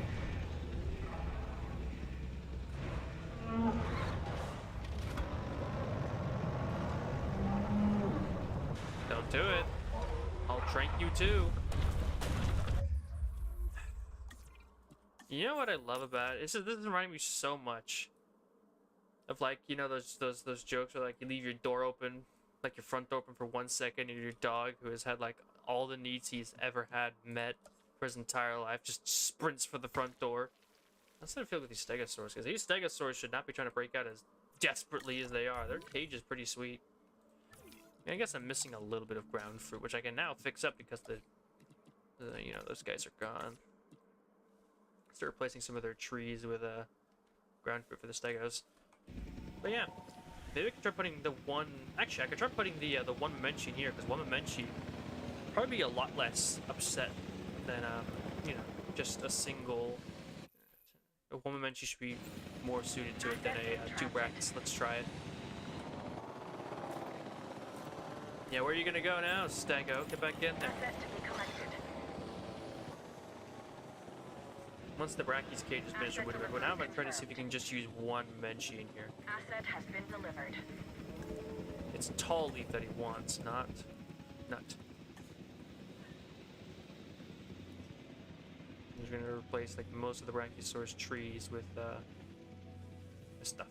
Don't do it. I'll trank you too. You know what I love about it? This is reminding me so much of, like, you know, those jokes where, like, you leave your door open, like your front door open for 1 second, and your dog, who has had, like, all the needs he's ever had met for his entire life, just sprints for the front door. That's how I feel with these stegosaurs, because these stegosaurs should not be trying to break out as desperately as they are. Their cage is pretty sweet. I guess I'm missing a little bit of ground fruit, which I can now fix up because you know, those guys are gone. Start replacing some of their trees with ground fruit for the stegos. But yeah, maybe I could try putting the one. Actually, I could try putting the one Mamenchi here, because one Mamenchi would probably be a lot less upset than you know, just a single. A one Mamenchi should be more suited to it than a two Brax. Let's try it. Yeah, where are you gonna go now, Stego? Get back in there. Asset to be collected. Once the Brachy's cage is finished, but now I'm gonna try to see if we can just use one Menchi in here. Asset has been delivered. It's tall leaf that he wants, not nut. He's gonna replace like most of the Brachiosaurus trees with this stuff.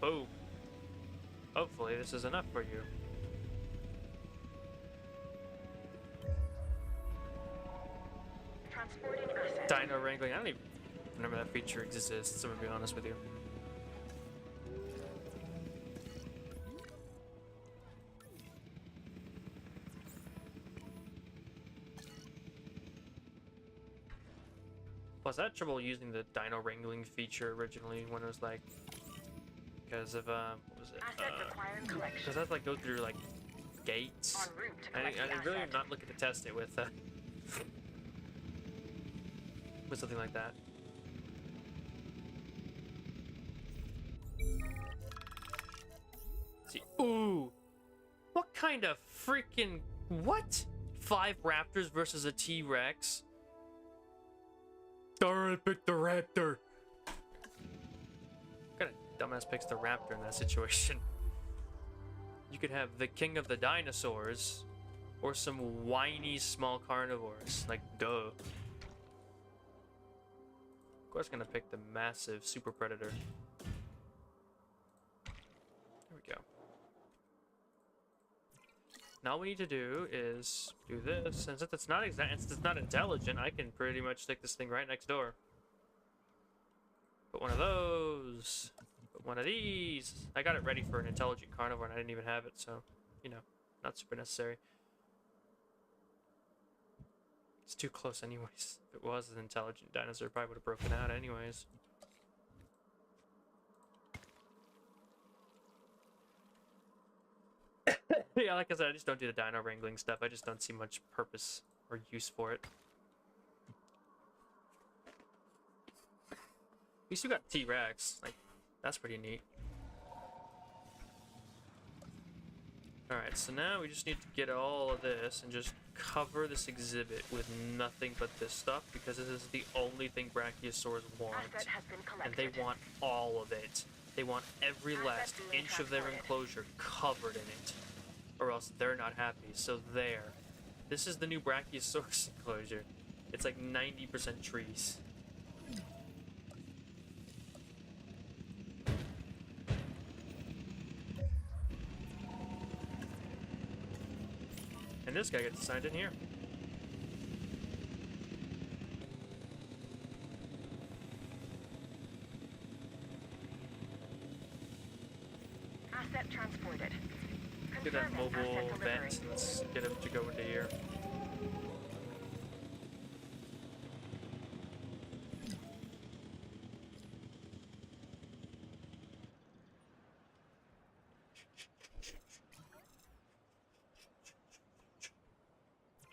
Oh. Hopefully this is enough for you. Transporting asset. Dino wrangling. I don't even remember that feature exists, I'm gonna be honest with you. Plus, I had trouble using the dino wrangling feature originally when it was like because of what was it? Asset requiring collection. Because I have to like go through like gates. En route to I collect the really am asset. not looking to test it with something like that. Let's see. Ooh, what kind of freaking what? 5 raptors versus a T-Rex. Alright, pick the raptor. What kind of dumbass picks the raptor in that situation? You could have the king of the dinosaurs, or some whiny small carnivores. Like, duh. Of course, gonna pick the massive super predator. There we go. Now all we need to do is do this, and since it's not since it's not intelligent, I can pretty much stick this thing right next door. Put one of those. Put one of these. I got it ready for an intelligent carnivore, and I didn't even have it, so you know, not super necessary. It's too close, anyways. If it was an intelligent dinosaur, it probably would have broken out, anyways. Yeah, like I said, I just don't do the dino wrangling stuff. I just don't see much purpose or use for it. We still got T-Rex. Like, that's pretty neat. Alright, so now we just need to get all of this and just cover this exhibit with nothing but this stuff, because this is the only thing brachiosaurs want. Asset has been And collected. they want all of it. They want every Asset last being inch of their transported. enclosure covered in it. Or else they're not happy. So there. This is the new brachiosaurus enclosure. It's like 90% trees. And this guy gets assigned in here. Asset transported. Get that Confirming mobile asset delivery. vent. Let's get him to go into here.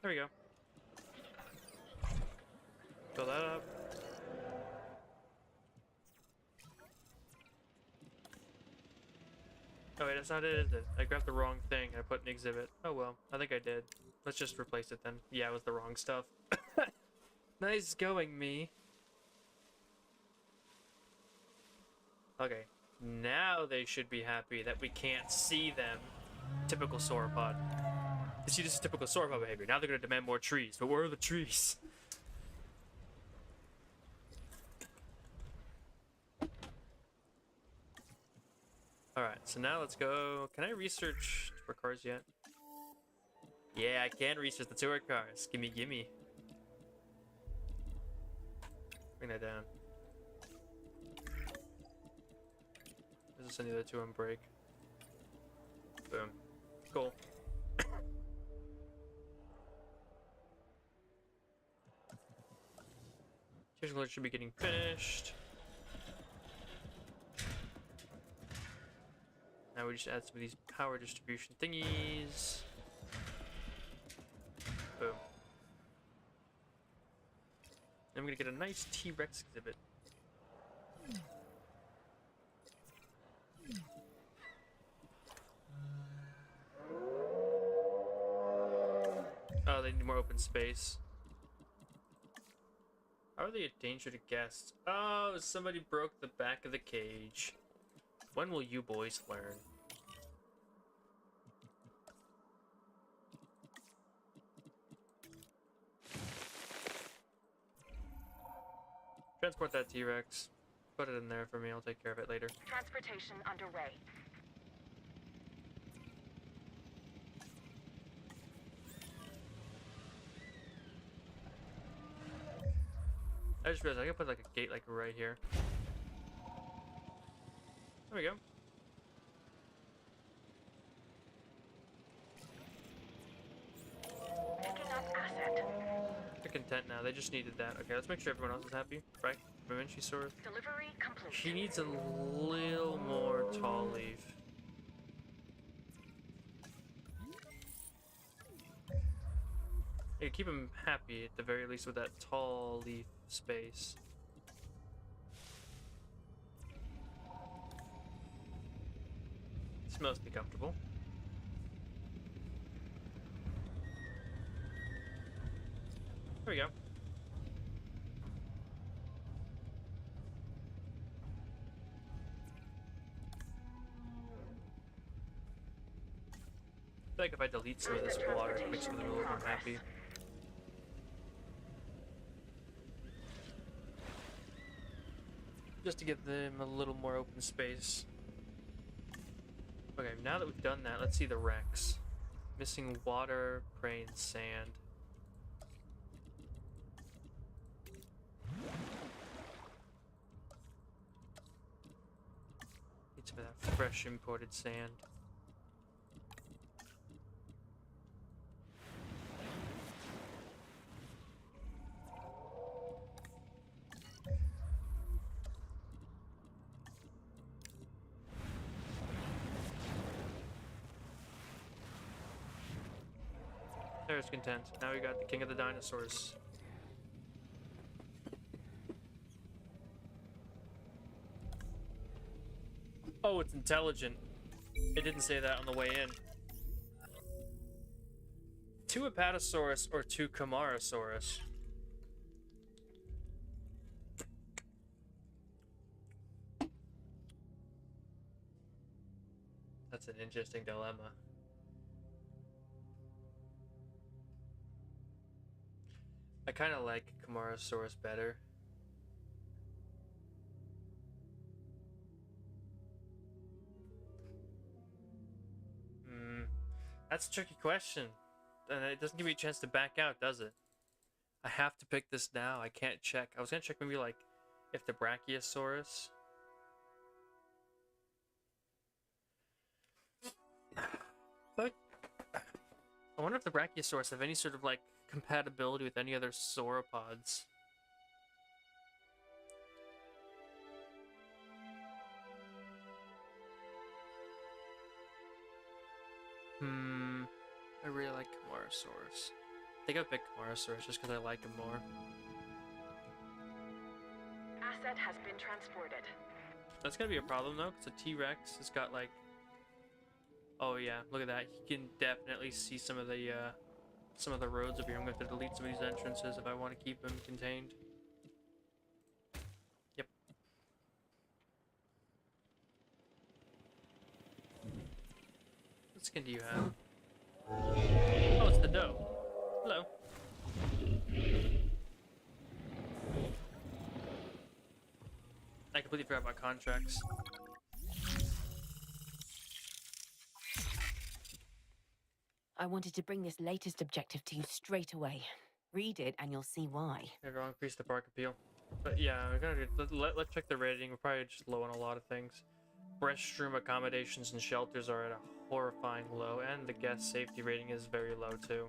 There we go. Fill that up. Oh wait, that's not it, is it? I grabbed the wrong thing and I put an exhibit. Oh well, I think I did. Let's just replace it then. Yeah, it was the wrong stuff. Nice going, me. Okay, now they should be happy that we can't see them. Typical sauropod. You see, this is typical sauropod behavior. Now they're gonna demand more trees, but where are the trees? Alright, so now let's go. Can I research tour cars yet? Yeah, I can research the tour cars. Gimme, gimme. Bring that down. This is any other two on break. Boom. Cool. Station alert should be getting finished. Now we just add some of these power distribution thingies. Boom. And I'm gonna get a nice T-Rex exhibit. Oh, they need more open space. How are they a danger to guests? Oh, somebody broke the back of the cage. When will you boys learn? Transport that T-Rex. Put it in there for me, I'll take care of it later. Transportation underway. I just realized I can put like a gate like right here. There we go. Picking up asset. They're content now, they just needed that. Okay, let's make sure everyone else is happy, right? Mamenchisaurus. Delivery complete. He needs a little more tall leaf. You keep him happy at the very least with that tall leaf space. It's mostly comfortable. There we go. I feel like if I delete some of this water, it makes me a little more happy. Just to give them a little more open space. Okay, now that we've done that, let's see the wrecks. Missing water, crane, sand. Need some of that fresh imported sand. There's content. Now we got the king of the dinosaurs. Oh, it's intelligent. It didn't say that on the way in. 2 Apatosaurus or 2 Camarasaurus? That's an interesting dilemma. I kind of like Camarasaurus better. That's a tricky question. And it doesn't give me a chance to back out, does it? I have to pick this now. I can't check. I was gonna check maybe like if the Brachiosaurus. But I wonder if the Brachiosaurus have any sort of like compatibility with any other sauropods. I really like Camarasaurus. I think I'll pick Camarasaurus just because I like him more. Asset has been transported. That's gonna be a problem though, because the T-Rex has got like... Oh yeah, look at that. You can definitely see some of the roads over here. I'm going to have to delete some of these entrances if I want to keep them contained. Yep. What skin do you have? Oh, it's the doe. Hello. I completely forgot about contracts. I wanted to bring this latest objective to you straight away. Read it and you'll see why. Maybe I'll increase the park appeal. But yeah, we're gonna let's check the rating. We're probably just low on a lot of things. Restroom accommodations and shelters are at a horrifying low, and the guest safety rating is very low too.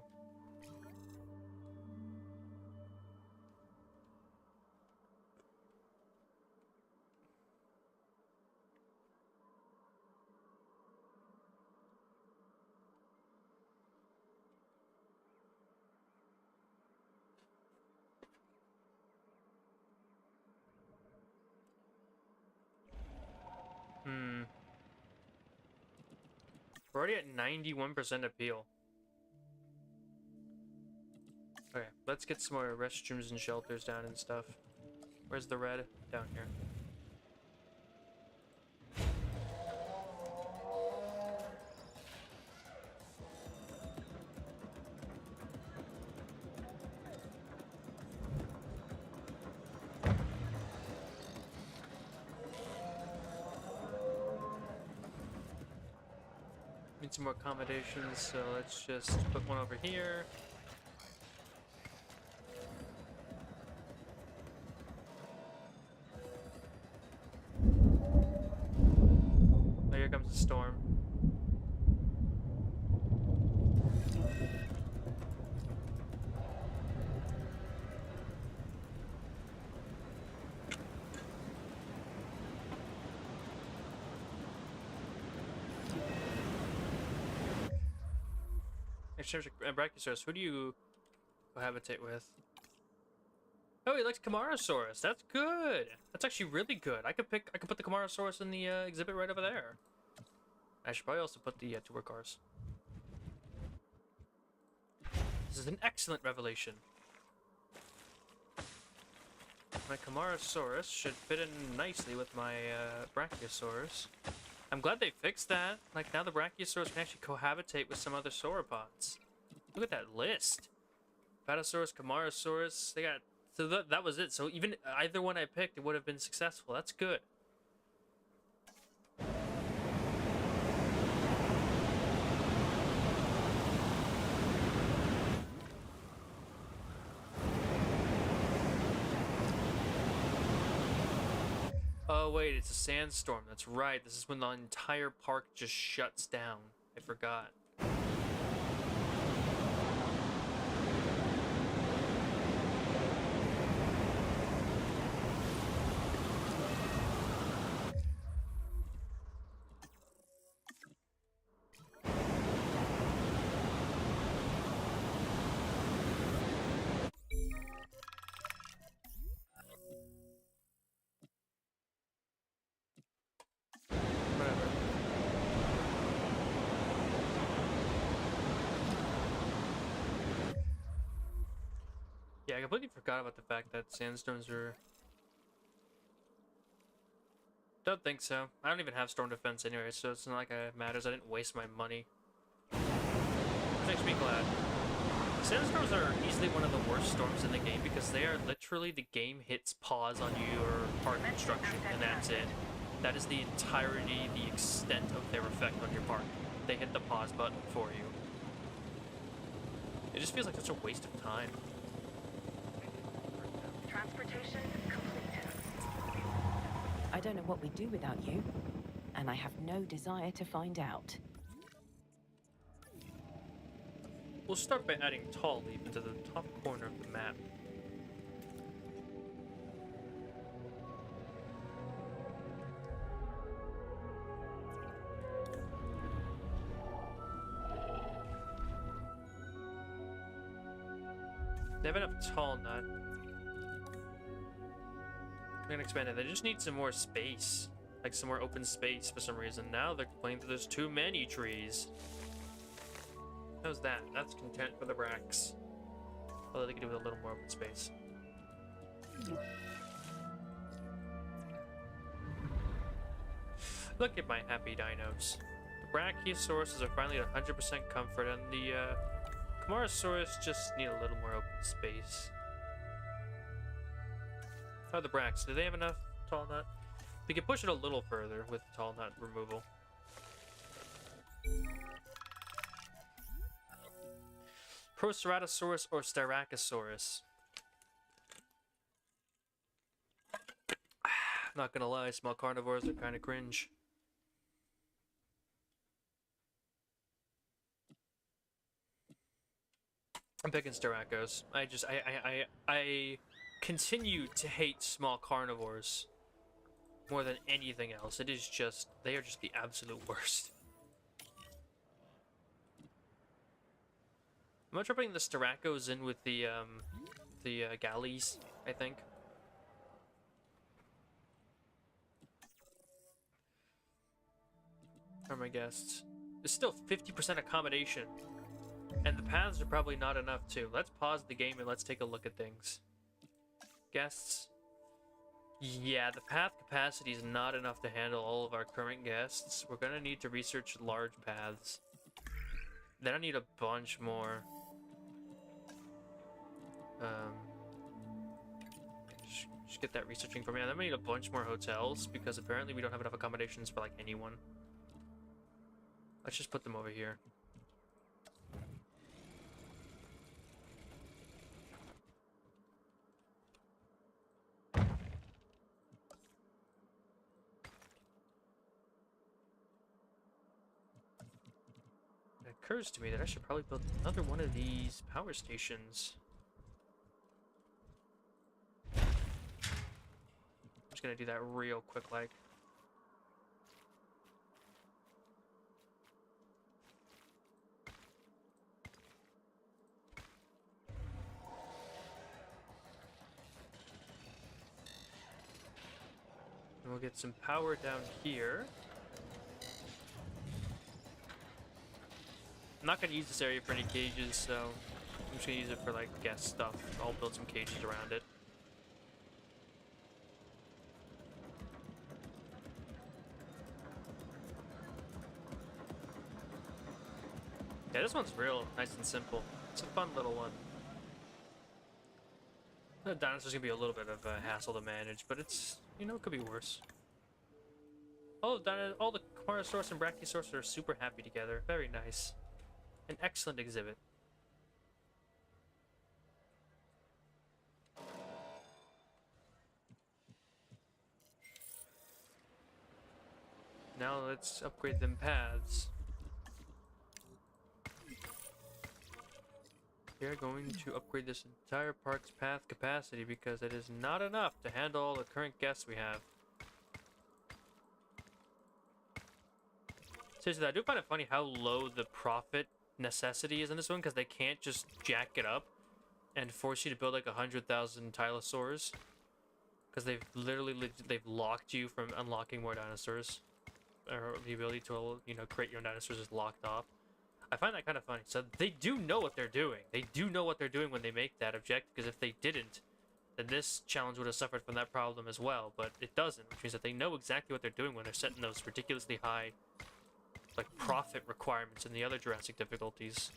We're already at 91% appeal. Okay, let's get some more restrooms and shelters down and stuff. Where's the red? Down here. Need some more accommodations, so let's just put one over here. Oh, here comes the storm. Brachiosaurus. Who do you cohabitate with? Oh, he likes Camarasaurus. That's good. That's actually really good. I could put the Camarasaurus in the exhibit right over there. I should probably also put the tour cars. This is an excellent revelation. My Camarasaurus should fit in nicely with my Brachiosaurus. I'm glad they fixed that. Like, now the Brachiosaurus can actually cohabitate with some other sauropods. Look at that list. Apatosaurus, Camarasaurus, they got... So that was it. So even either one I picked, it would have been successful. That's good. Oh wait, it's a sandstorm. That's right. This is when the entire park just shuts down. I forgot. Whatever. Yeah, I completely forgot about the fact that sandstorms are... Don't think so. I don't even have storm defense anyway, so it's not like it matters. I didn't waste my money. Which makes me glad. Sandstorms are easily one of the worst storms in the game because they are literally the game hits pause on your park construction, and that's it. That is the entirety, the extent of their effect on your park. They hit the pause button for you. It just feels like such a waste of time. Transportation complete. I don't know what we'd do without you, and I have no desire to find out. We'll start by adding Tall Leaf into the top corner of the map. They have enough Tall Nut. I'm gonna expand it. They just need some more space. Like some more open space for some reason. Now they're complaining that there's too many trees. How's that? That's content for the Brax. Although they could do with a little more open space. Look at my happy dinos. The Brachiosauruses are finally at 100% comfort, and the Camarasaurus just need a little more open space. How are the Brax? Do they have enough Tall Nut? We can push it a little further with Tall Nut removal. Proceratosaurus or Styracosaurus? Not gonna lie, small carnivores are kind of cringe. I'm picking Styracos. I continue to hate small carnivores more than anything else. It is just, they are just the absolute worst. I'm gonna try putting the Styracos in with the galleys, I think. Are my guests? There's still 50% accommodation. And the paths are probably not enough too. Let's pause the game and let's take a look at things. Guests. Yeah, the path capacity is not enough to handle all of our current guests. We're gonna need to research large paths. Then I need a bunch more. Just get that researching for me. And then we need a bunch more hotels because apparently we don't have enough accommodations for like anyone. Let's just put them over here. It occurs to me that I should probably build another one of these power stations. I'm just gonna do that real quick, like. we'll get some power down here. I'm not going to use this area for any cages, so I'm just going to use it for, like, guest stuff. I'll build some cages around it. Yeah, this one's real nice and simple. It's a fun little one. The dinosaur's gonna be a little bit of a hassle to manage, but it's, you know, it could be worse. All the Camarasaurus and Brachiosaurus are super happy together. Very nice. An excellent exhibit. Now let's upgrade them paths. We are going to upgrade this entire park's path capacity because it is not enough to handle all the current guests we have. Seriously, I do find it funny how low the profit necessity is in this one, because they can't just jack it up and force you to build like 100,000 Tylosaurs, because they've they've locked you from unlocking more dinosaurs, or the ability to, you know, create your own dinosaurs is locked off. I find that kind of funny. So they do know what they're doing. They do know what they're doing when they make that objective, because if they didn't, then this challenge would have suffered from that problem as well, but it doesn't, which means that they know exactly what they're doing when they're setting those ridiculously high, like, profit requirements in the other Jurassic difficulties.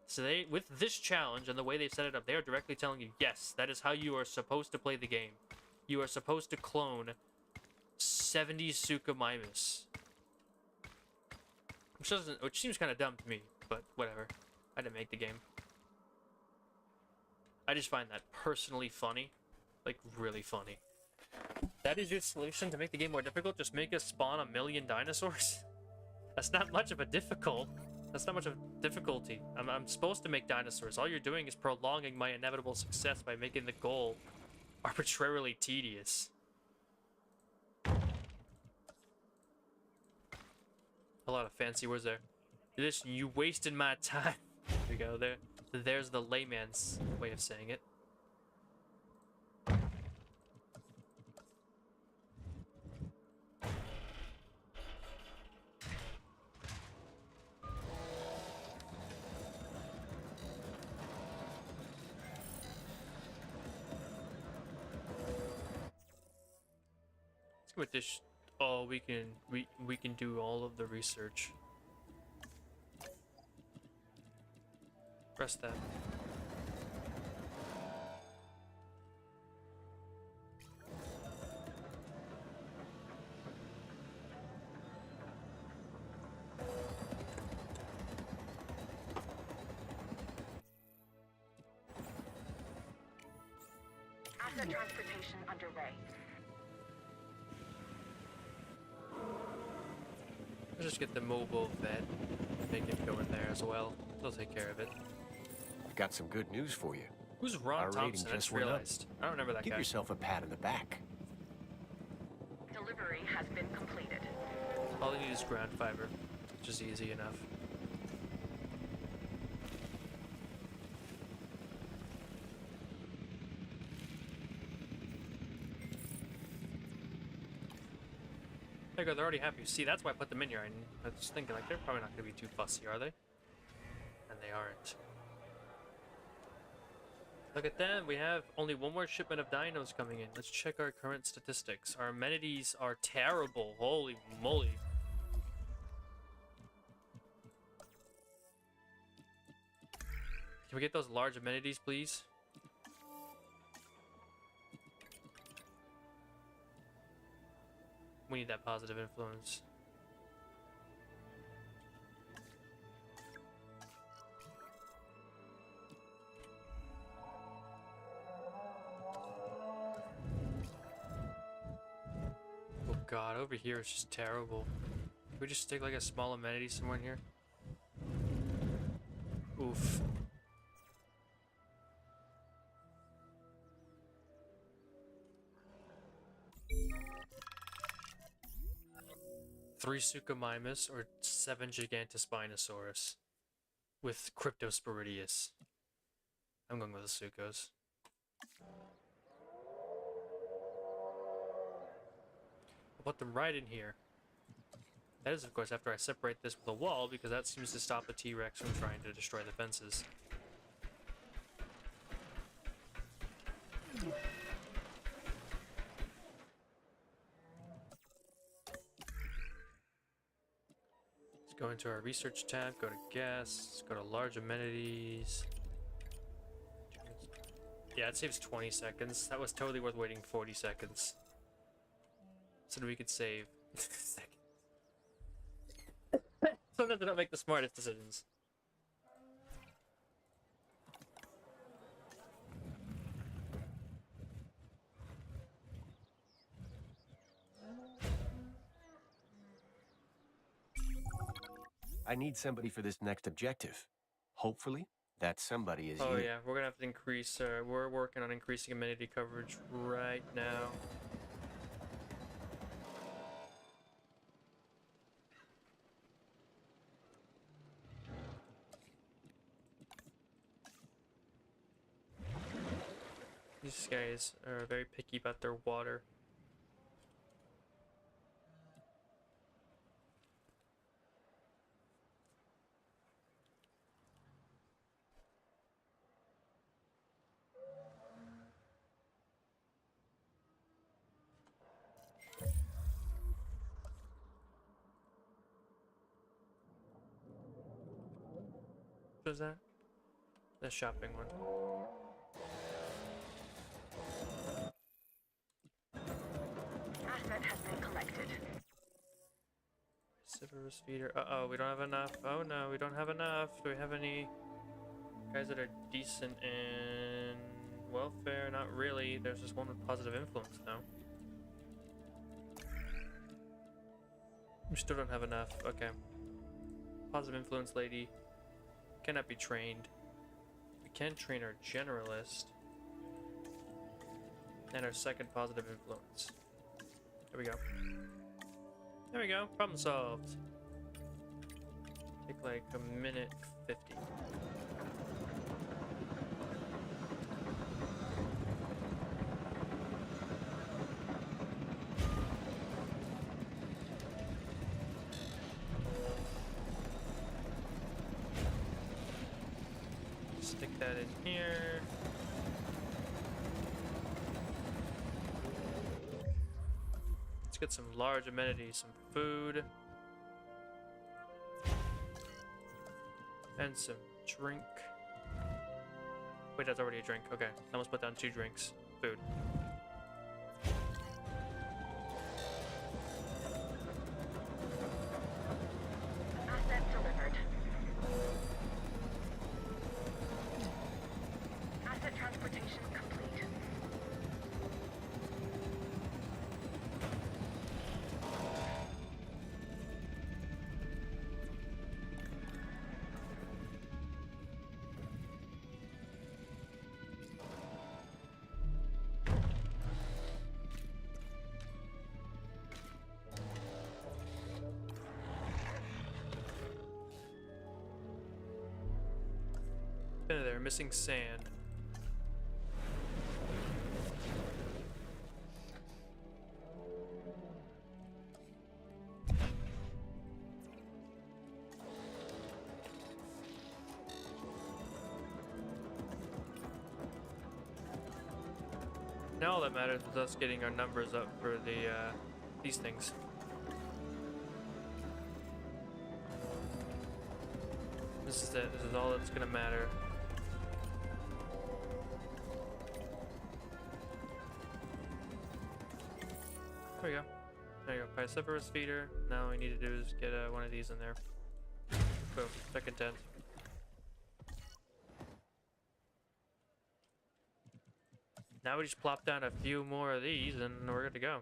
So they, with this challenge and the way they've set it up, they are directly telling you, yes, that is how you are supposed to play the game. You are supposed to clone 70 Suchomimus. Which seems kind of dumb to me, but whatever. I didn't make the game. I just find that personally funny. Like, really funny. That is your solution to make the game more difficult? Just make us spawn 1 million dinosaurs? That's not much of a That's not much of a difficulty. I'm supposed to make dinosaurs. All you're doing is prolonging my inevitable success by making the goal arbitrarily tedious. A lot of fancy words there. Listen, you wasted my time. There we go. There's the layman's way of saying it. Let's go with this. Oh, we can do all of the research. Press that. Asset transportation underway. Let's just get the mobile vet. Make it go in there as well. They'll take care of it. I've got some good news for you. Who's Ron Our rating Thompson? I just just went up. realized. I don't remember that Give guy. yourself a pat on the back. Delivery has been completed. All you need is ground fiber, which is easy enough. There you go, they're already happy. See, that's why I put them in here. I was thinking, like, they're probably not going to be too fussy, are they? And they aren't. Look at them. We have only one more shipment of dinos coming in. Let's check our current statistics. Our amenities are terrible. Holy moly. Can we get those large amenities, please? We need that positive influence. Oh god, over here it's just terrible. Can we just stick like a small amenity somewhere in here? Oof. Three Suchomimus or 7 Gigantospinosaurus with Cryptosporidius. I'm going with the Suchos. want them right in here. That is, of course, after I separate this with a wall, because that seems to stop the T-Rex from trying to destroy the fences. Let's go into our research tab, go to guests, go to large amenities. Yeah, it saves 20 seconds. That was totally worth waiting 40 seconds. So that we could save seconds. Sometimes I don't make the smartest decisions. I need somebody for this next objective. Hopefully, that somebody is Oh you. yeah, we're gonna have to increase, we're working on increasing amenity coverage right now. These guys are very picky about their water. What is that? The shopping one. Asset has been collected. Citrus feeder. Uh-oh, we don't have enough. Oh no, we don't have enough. Do we have any guys that are decent in welfare? Not really. There's just one with positive influence though. We still don't have enough. Okay. Positive influence lady cannot be trained. We can train our generalist and our second positive influence. There we go. There we go. Problem solved. Take like a minute 50. Stick that in here. Let's get some large amenities, some food. And some drink. Wait, that's already a drink. Okay, I must put down 2 drinks. Food. Asset delivered. Asset transportation complete. There, missing sand. Now all that matters is us getting our numbers up for the these things. This is it. This is all that's gonna matter. There we go. There you go. Piscivorous feeder. Now all we need to do is get one of these in there. Boom. Second tent. Now we just plop down a few more of these and we're good to go.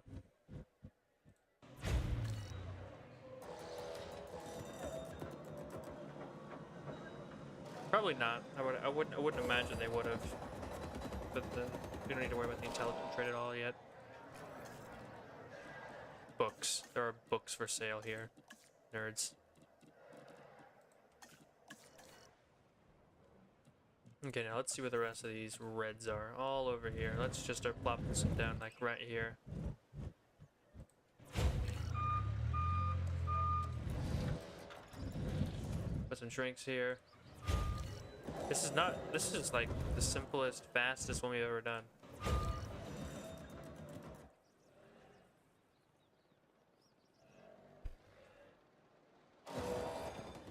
Probably not. I wouldn't imagine they would have. But we don't need to worry about the intelligent trade at all yet. Books. There are books for sale here. Nerds. Okay, now let's see where the rest of these reds are. All over here. Let's just start plopping some down like right here. some drinks here. This is like the simplest, fastest one we've ever done.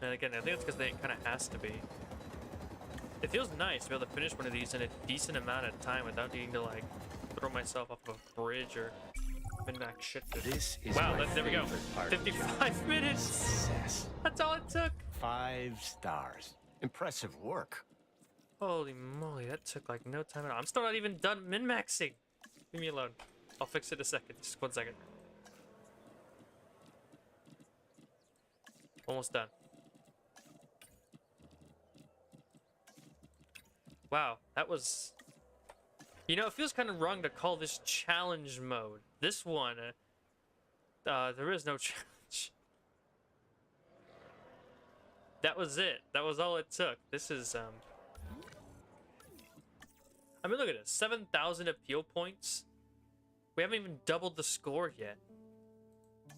And again, I think it's because it kind of has to be. It feels nice to be able to finish one of these in a decent amount of time without needing to like throw myself off a bridge or min-max shit. This is wow, my there we go. favorite part of the job. 55 minutes. Success. That's all it took. 5 stars. Impressive work. Holy moly, that took like no time at all. I'm still not even done min-maxing. Leave me alone. I'll fix it in a second. Just 1 second. Almost done. Wow, that was... You know, it feels kind of wrong to call this challenge mode. This one, there is no challenge. That was it. That was all it took. This is, I mean, look at this. 7,000 appeal points. We haven't even doubled the score yet.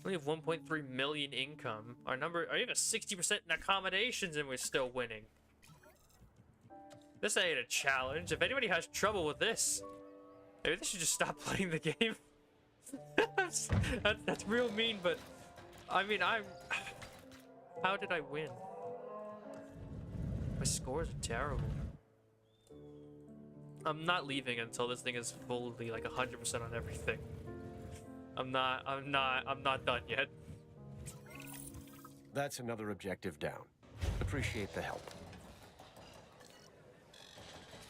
We have 1.3 million income. Our number, or even 60% in accommodations, and we're still winning. This ain't a challenge. If anybody has trouble with this, maybe they should just stop playing the game. that's real mean, but I mean, how did I win? My scores are terrible. I'm not leaving until this thing is fully like 100% on everything. I'm not done yet. That's another objective down. Appreciate the help.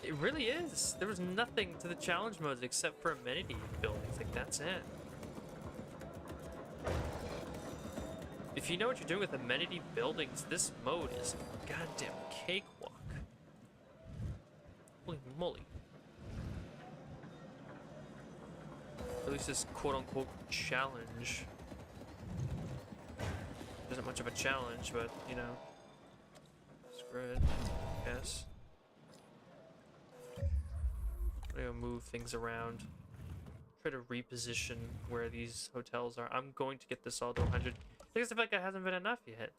It really is. There was nothing to the challenge modes except for amenity buildings. Like, that's it. If you know what you're doing with amenity buildings, this mode is a goddamn cakewalk. Holy moly. At least this quote-unquote challenge isn't much of a challenge, but, you know, screw it, I guess. I'm gonna move things around. Try to reposition where these hotels are. I'm going to get this all to 100. Because I feel like it hasn't been enough yet.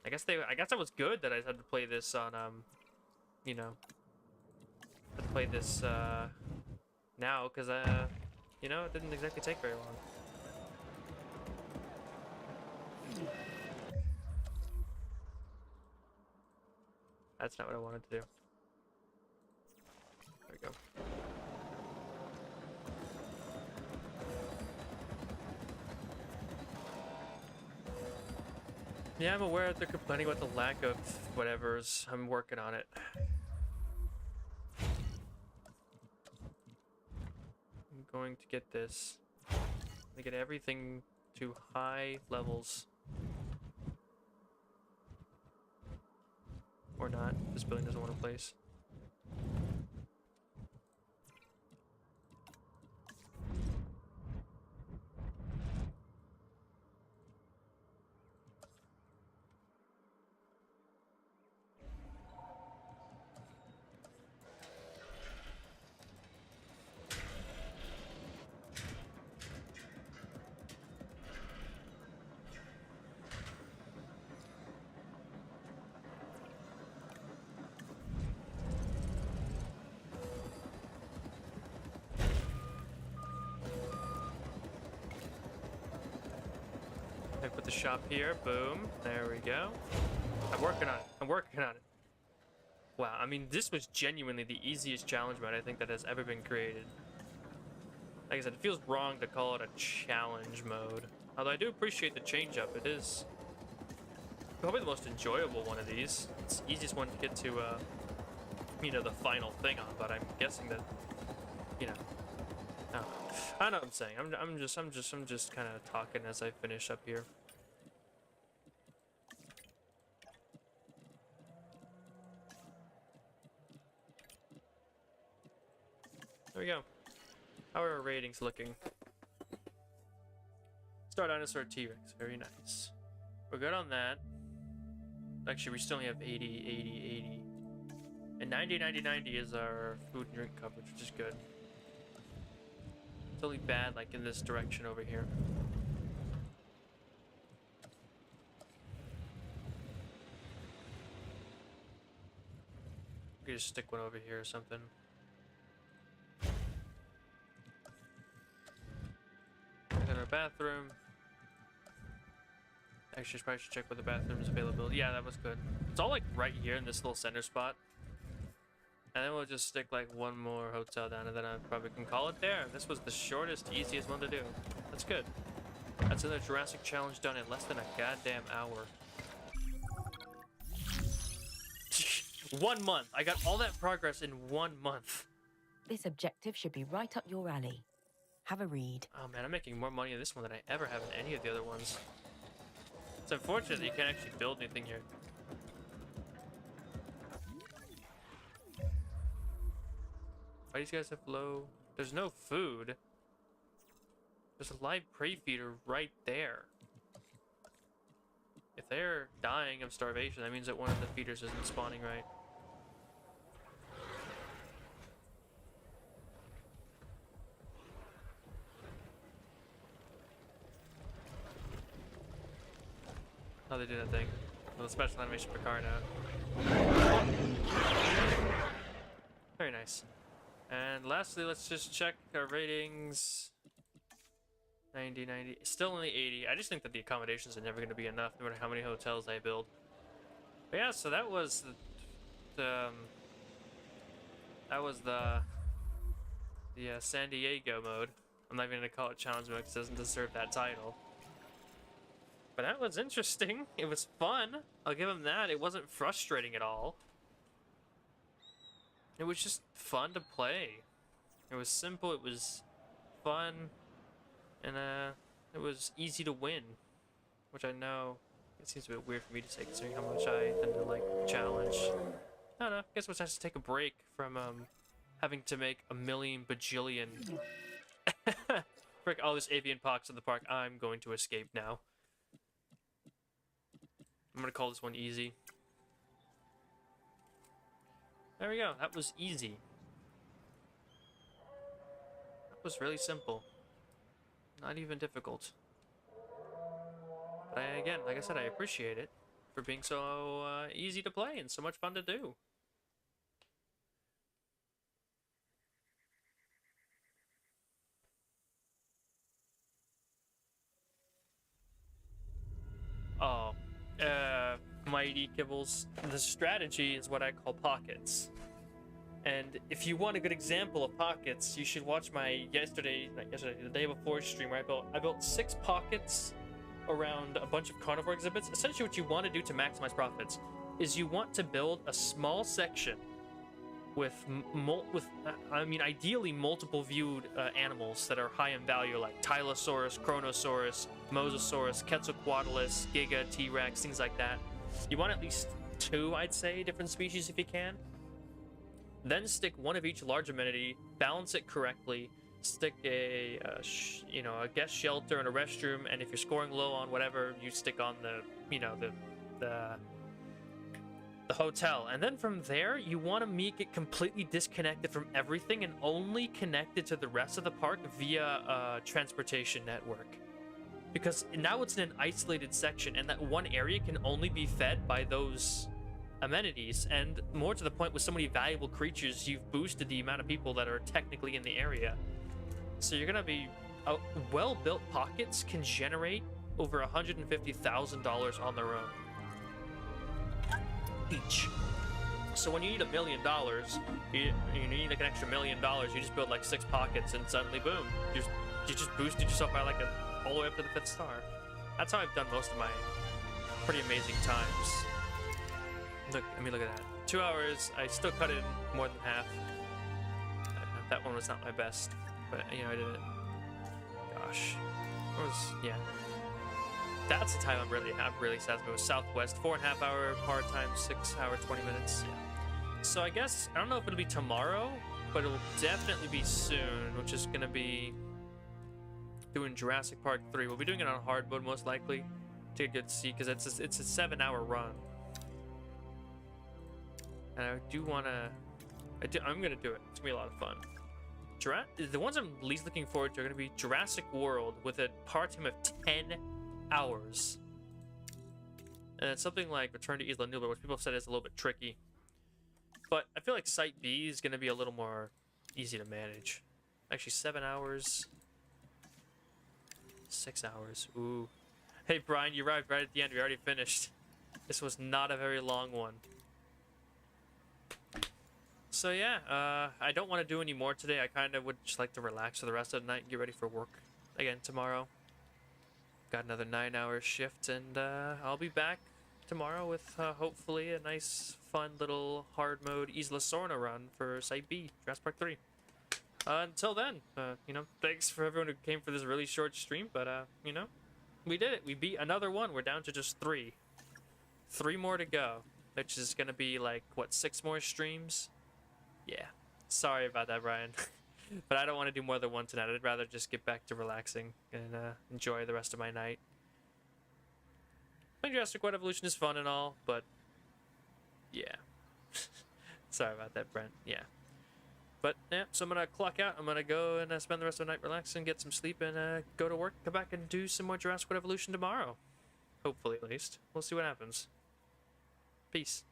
I guess that was good that I had to play this on, you know, had to play this, now, because, you know, it didn't exactly take very long. That's not what I wanted to do. There we go. Yeah, I'm aware that they're complaining about the lack of whatevers. I'm working on it. I'm going to get this. I'm gonna get everything to high levels. Or not. This building doesn't want to place. I put the shop here. Boom. There we go. I'm working on it. I'm working on it. Wow. I mean, this was genuinely the easiest challenge mode I think that has ever been created. Like I said, it feels wrong to call it a challenge mode. Although I do appreciate the change up. It is probably the most enjoyable one of these. It's the easiest one to get to, you know, the final thing on. But I'm guessing that, you know, I know what I'm saying. I'm just kind of talking as I finish up here. There we go. How are our ratings looking? Star Dinosaur T-Rex, very nice. We're good on that. Actually, we still only have 80, 80, 80. And 90, 90, 90 is our food and drink coverage, which is good. It's only bad, like, in this direction over here. We just stick one over here or something. And then our bathroom. Actually, probably should check what the bathroom's availability. Yeah, that was good. It's all like right here in this little center spot. And then we'll just stick like one more hotel down, and then I probably can call it there. This was the shortest, easiest one to do. That's good. That's another Jurassic challenge done in less than a goddamn hour. 1 month. I got all that progress in 1 month. This objective should be right up your alley. Have a read. Oh man, I'm making more money in this one than I ever have in any of the other ones. It's unfortunate that you can't actually build anything here. Why do these guys have low? There's no food. There's a live prey feeder right there. If they're dying of starvation, that means that one of the feeders isn't spawning right. Oh, they did that thing. Well, the special animation for car now. Very nice. And lastly, let's just check our ratings. 90, 90. Still only 80. I just think that the accommodations are never going to be enough, no matter how many hotels I build. But yeah, so that was the San Diego mode. I'm not even going to call it challenge mode because it doesn't deserve that title. But that was interesting. It was fun. I'll give him that. It wasn't frustrating at all. It was just fun to play. It was simple. It was fun. And it was easy to win. Which I know it seems a bit weird for me to say considering how much I tend to like challenge. I don't know. I guess we'll have to take a break from having to make a million bajillion. Frick all this avian pox in the park. I'm going to escape now. I'm gonna call this one easy. There we go. That was easy. That was really simple. Not even difficult. But again, like I said, I appreciate it for being so easy to play and so much fun to do. Oh. Mighty Kibbles. The strategy is what I call pockets. And if you want a good example of pockets, you should watch my the day before stream where I built 6 pockets around a bunch of carnivore exhibits. Essentially what you want to do to maximize profits is you want to build a small section with ideally multiple viewed animals that are high in value, like Tylosaurus, Chronosaurus, Mosasaurus, Quetzalcoatlus, Giga, T-Rex, things like that. You want at least 2, I'd say, different species if you can. Then stick one of each large amenity, balance it correctly, stick a guest shelter and a restroom, and if you're scoring low on whatever, you stick on the hotel. And then from there, you want to make it completely disconnected from everything and only connected to the rest of the park via a transportation network. Because now it's in an isolated section, and that one area can only be fed by those amenities. And more to the point, with so many valuable creatures, you've boosted the amount of people that are technically in the area. So you're gonna be well-built pockets can generate over $150,000 on their own each. So when you need $1 million, you need like an extra $1 million. You just build like 6 pockets, and suddenly, boom, you just boosted yourself by like all the way up to the 5th star. That's how I've done most of my pretty amazing times. Look, look at that. 2 hours. I still cut it in more than half. That one was not my best, but I did it. Gosh, yeah. That's the time I'm really sad. It was Southwest, 4.5 hour part time, 6 hour 20 minutes. Yeah. So I guess I don't know if it'll be tomorrow, but it'll definitely be soon, which is gonna be doing Jurassic Park 3. We'll be doing it on hard mode most likely to get to see, because it's a 7-hour run. And I do wanna, I'm gonna do it. It's gonna be a lot of fun. The ones I'm least looking forward to are gonna be Jurassic World with a part time of 10 hours. And it's something like Return to Isla Nublar, which people have said is a little bit tricky. But I feel like Site B is going to be a little more easy to manage. Actually, 7 hours. 6 hours. Ooh. Hey, Brian, you arrived right at the end. We already finished. This was not a very long one. So yeah, I don't want to do any more today. I kind of would just like to relax for the rest of the night and get ready for work again tomorrow. Got another 9-hour shift, and I'll be back tomorrow with hopefully a nice, fun little hard mode Isla Sorna run for Site B, Jurassic Park 3. Until then, you know, thanks for everyone who came for this really short stream, but you know, we did it. We beat another one. We're down to just 3. 3 more to go, which is gonna be like, what, 6 more streams? Yeah. Sorry about that, Brian. But I don't want to do more than one tonight. I'd rather just get back to relaxing and enjoy the rest of my night. Playing Jurassic World Evolution is fun and all, but yeah. Sorry about that, Brent. Yeah. But yeah, so I'm gonna clock out. I'm gonna go and spend the rest of the night relaxing, get some sleep, and go to work. Come back and do some more Jurassic World Evolution tomorrow. Hopefully, at least. We'll see what happens. Peace.